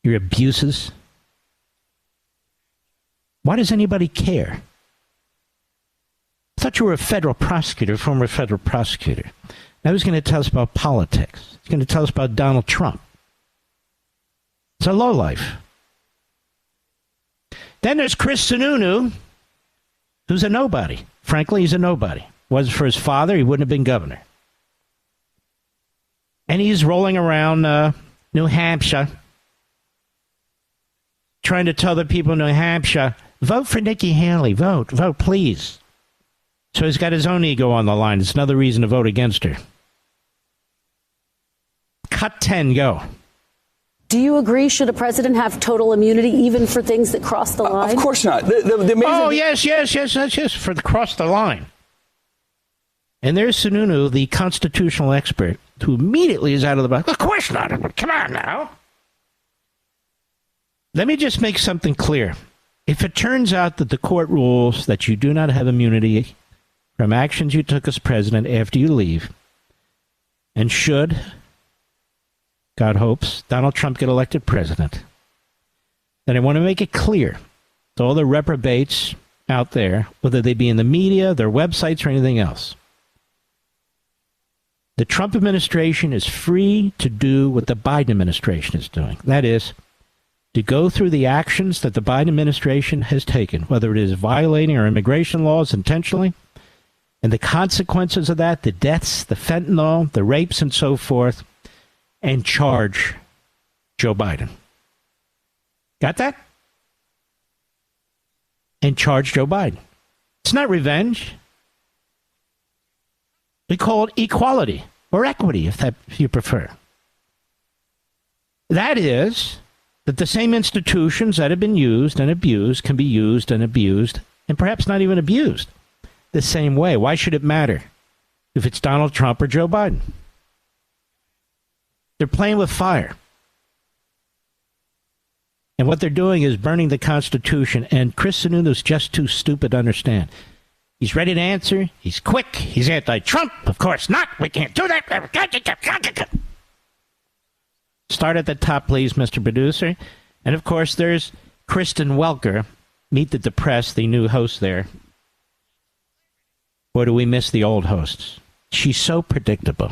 your abuses. Why does anybody care? I thought you were a federal prosecutor, former federal prosecutor. Now he's going to tell us about politics. He's going to tell us about Donald Trump. It's a lowlife. Then there's Chris Sununu, who's a nobody. Frankly, he's a nobody. Was for his father, he wouldn't have been governor. And he's rolling around New Hampshire, trying to tell the people in New Hampshire, vote for Nikki Haley. Vote, please. So he's got his own ego on the line. It's another reason to vote against her. Cut 10, go. Do you agree? Should a president have total immunity even for things that cross the line? Of course not. Yes, for the cross the line. And there's Sununu, the constitutional expert, who immediately is out of the box. Of course not. Come on now. Let me just make something clear. If it turns out that the court rules that you do not have immunity from actions you took as president after you leave, and should, God hopes, Donald Trump get elected president, then I want to make it clear to all the reprobates out there, whether they be in the media, their websites, or anything else, the Trump administration is free to do what the Biden administration is doing. That is, to go through the actions that the Biden administration has taken, whether it is violating our immigration laws intentionally, and the consequences of that, the deaths, the fentanyl, the rapes, and so forth, and charge Joe Biden. Got that? And charge Joe Biden. It's not revenge. We call it equality or equity, if you prefer. That is, that the same institutions that have been used and abused can be used and abused, and perhaps not even abused, the same way. Why should it matter if it's Donald Trump or Joe Biden? They're playing with fire. And what they're doing is burning the Constitution, and Chris Sununu's just too stupid to understand. He's ready to answer. He's quick. He's anti-Trump. Of course not. We can't do that. Start at the top, please, Mr. Producer. And, of course, there's Kristen Welker. Meet the Depressed, the new host there. Or do we miss the old hosts? She's so predictable.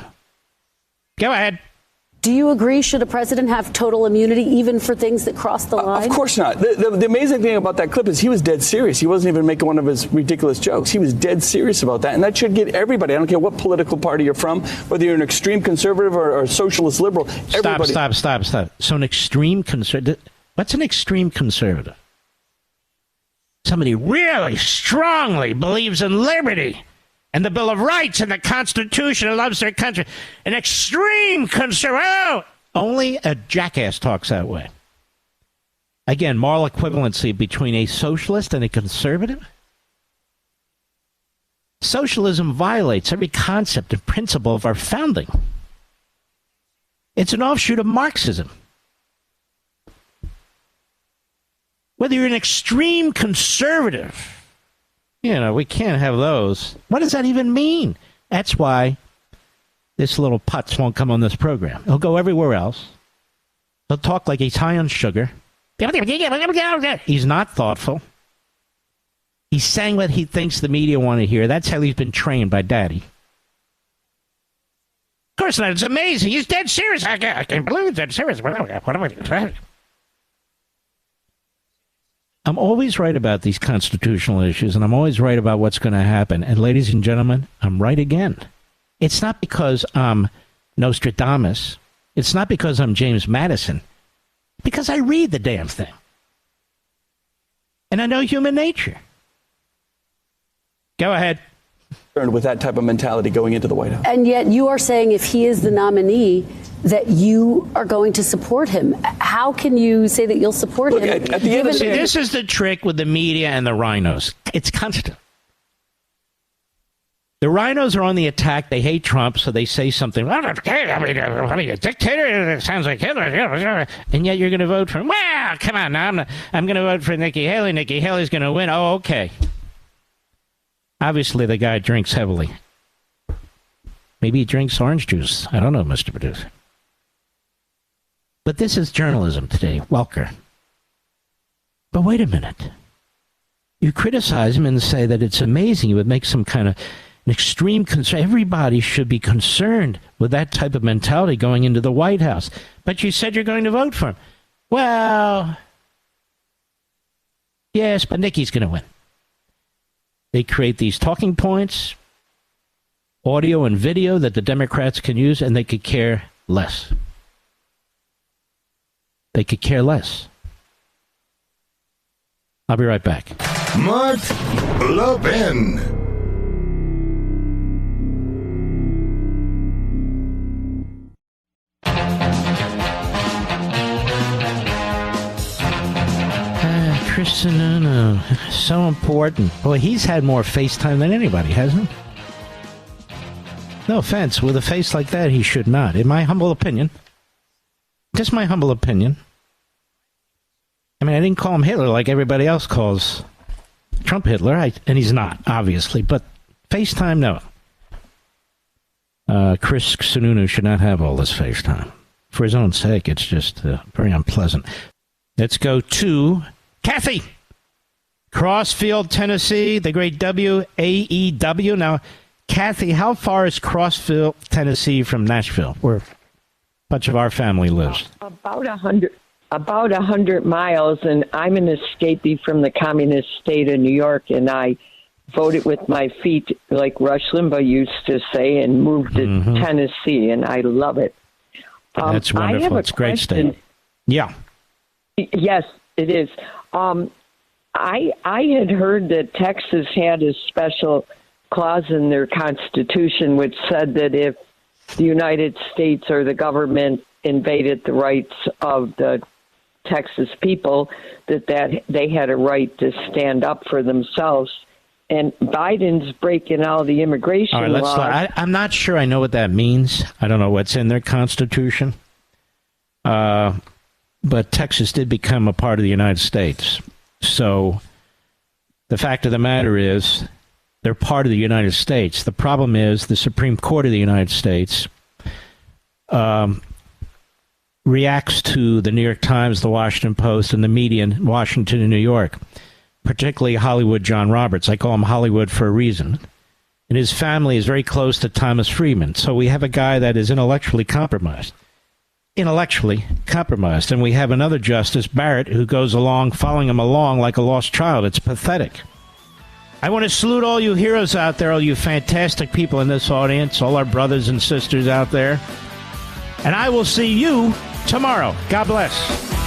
Go ahead. Do you agree? Should a president have total immunity even for things that cross the line? Of course not. The amazing thing about that clip is he was dead serious. He wasn't even making one of his ridiculous jokes. He was dead serious about that. And that should get everybody. I don't care what political party you're from, whether you're an extreme conservative or a socialist liberal. Stop. So an extreme conservative. What's an extreme conservative? Somebody really strongly believes in liberty and the Bill of Rights and the Constitution and loves their country. An extreme conservative. Oh, only a jackass talks that way. Again, moral equivalency between a socialist and a conservative. Socialism violates every concept and principle of our founding. It's an offshoot of Marxism. Whether you're an extreme conservative, we can't have those. What does that even mean? That's why this little putz won't come on this program. He'll go everywhere else. He'll talk like he's high on sugar. He's not thoughtful. He's saying what he thinks the media want to hear. That's how he's been trained by Daddy. Of course not. It's amazing. He's dead serious. I can't believe he's dead serious. What am I doing? I'm always right about these constitutional issues, and I'm always right about what's going to happen. And ladies and gentlemen, I'm right again. It's not because I'm Nostradamus. It's not because I'm James Madison. Because I read the damn thing. And I know human nature. Go ahead. With that type of mentality going into the White House. And yet you are saying if he is the nominee, that you are going to support him. How can you say that you'll support him? At the end of the day, this is the trick with the media and the rhinos. It's constant. The rhinos are on the attack. They hate Trump, so they say something. A dictator. It sounds like Hitler. And yet you're going to vote for him. Well, come on now. I'm going to vote for Nikki Haley. Nikki Haley's going to win. Oh, okay. Obviously, the guy drinks heavily. Maybe he drinks orange juice. I don't know, Mr. Producer. But this is journalism today, Welker. But wait a minute. You criticize him and say that it's amazing. You would make some kind of an extreme concern. Everybody should be concerned with that type of mentality going into the White House. But you said you're going to vote for him. Well, yes, but Nikki's going to win. They create these talking points, audio and video that the Democrats can use, and they could care less. They could care less. I'll be right back. Mark Levin. Chris Sununu, so important. Boy, he's had more FaceTime than anybody, hasn't he? No offense, with a face like that, he should not. In my humble opinion. Just my humble opinion. I mean, I didn't call him Hitler like everybody else calls Trump Hitler, and he's not, obviously. But FaceTime, no. Chris Sununu should not have all this FaceTime. For his own sake, it's just very unpleasant. Let's go to Kathy. Crossfield, Tennessee, the great WAEW. Now, Kathy, how far is Crossfield, Tennessee from Nashville, where a bunch of our family lives? About 100 miles, and I'm an escapee from the communist state of New York, and I voted with my feet, like Rush Limbaugh used to say, and moved to Tennessee, and I love it. That's wonderful. It's a great state. Yeah. Yes, it is. I had heard that Texas had a special clause in their constitution which said that if the United States or the government invaded the rights of the Texas people, that they had a right to stand up for themselves. And Biden's breaking all the immigration laws. I'm not sure I know what that means. I don't know what's in their constitution. But Texas did become a part of the United States. So the fact of the matter is they're part of the United States. The problem is the Supreme Court of the United States reacts to the New York Times, the Washington Post, and the media in Washington and New York, particularly Hollywood John Roberts. I call him Hollywood for a reason. And his family is very close to Thomas Friedman. So we have a guy that is intellectually compromised. And we have another Justice, Barrett, who goes along, following him along like a lost child. It's pathetic. I want to salute all you heroes out there, all you fantastic people in this audience, all our brothers and sisters out there. And I will see you tomorrow. God bless.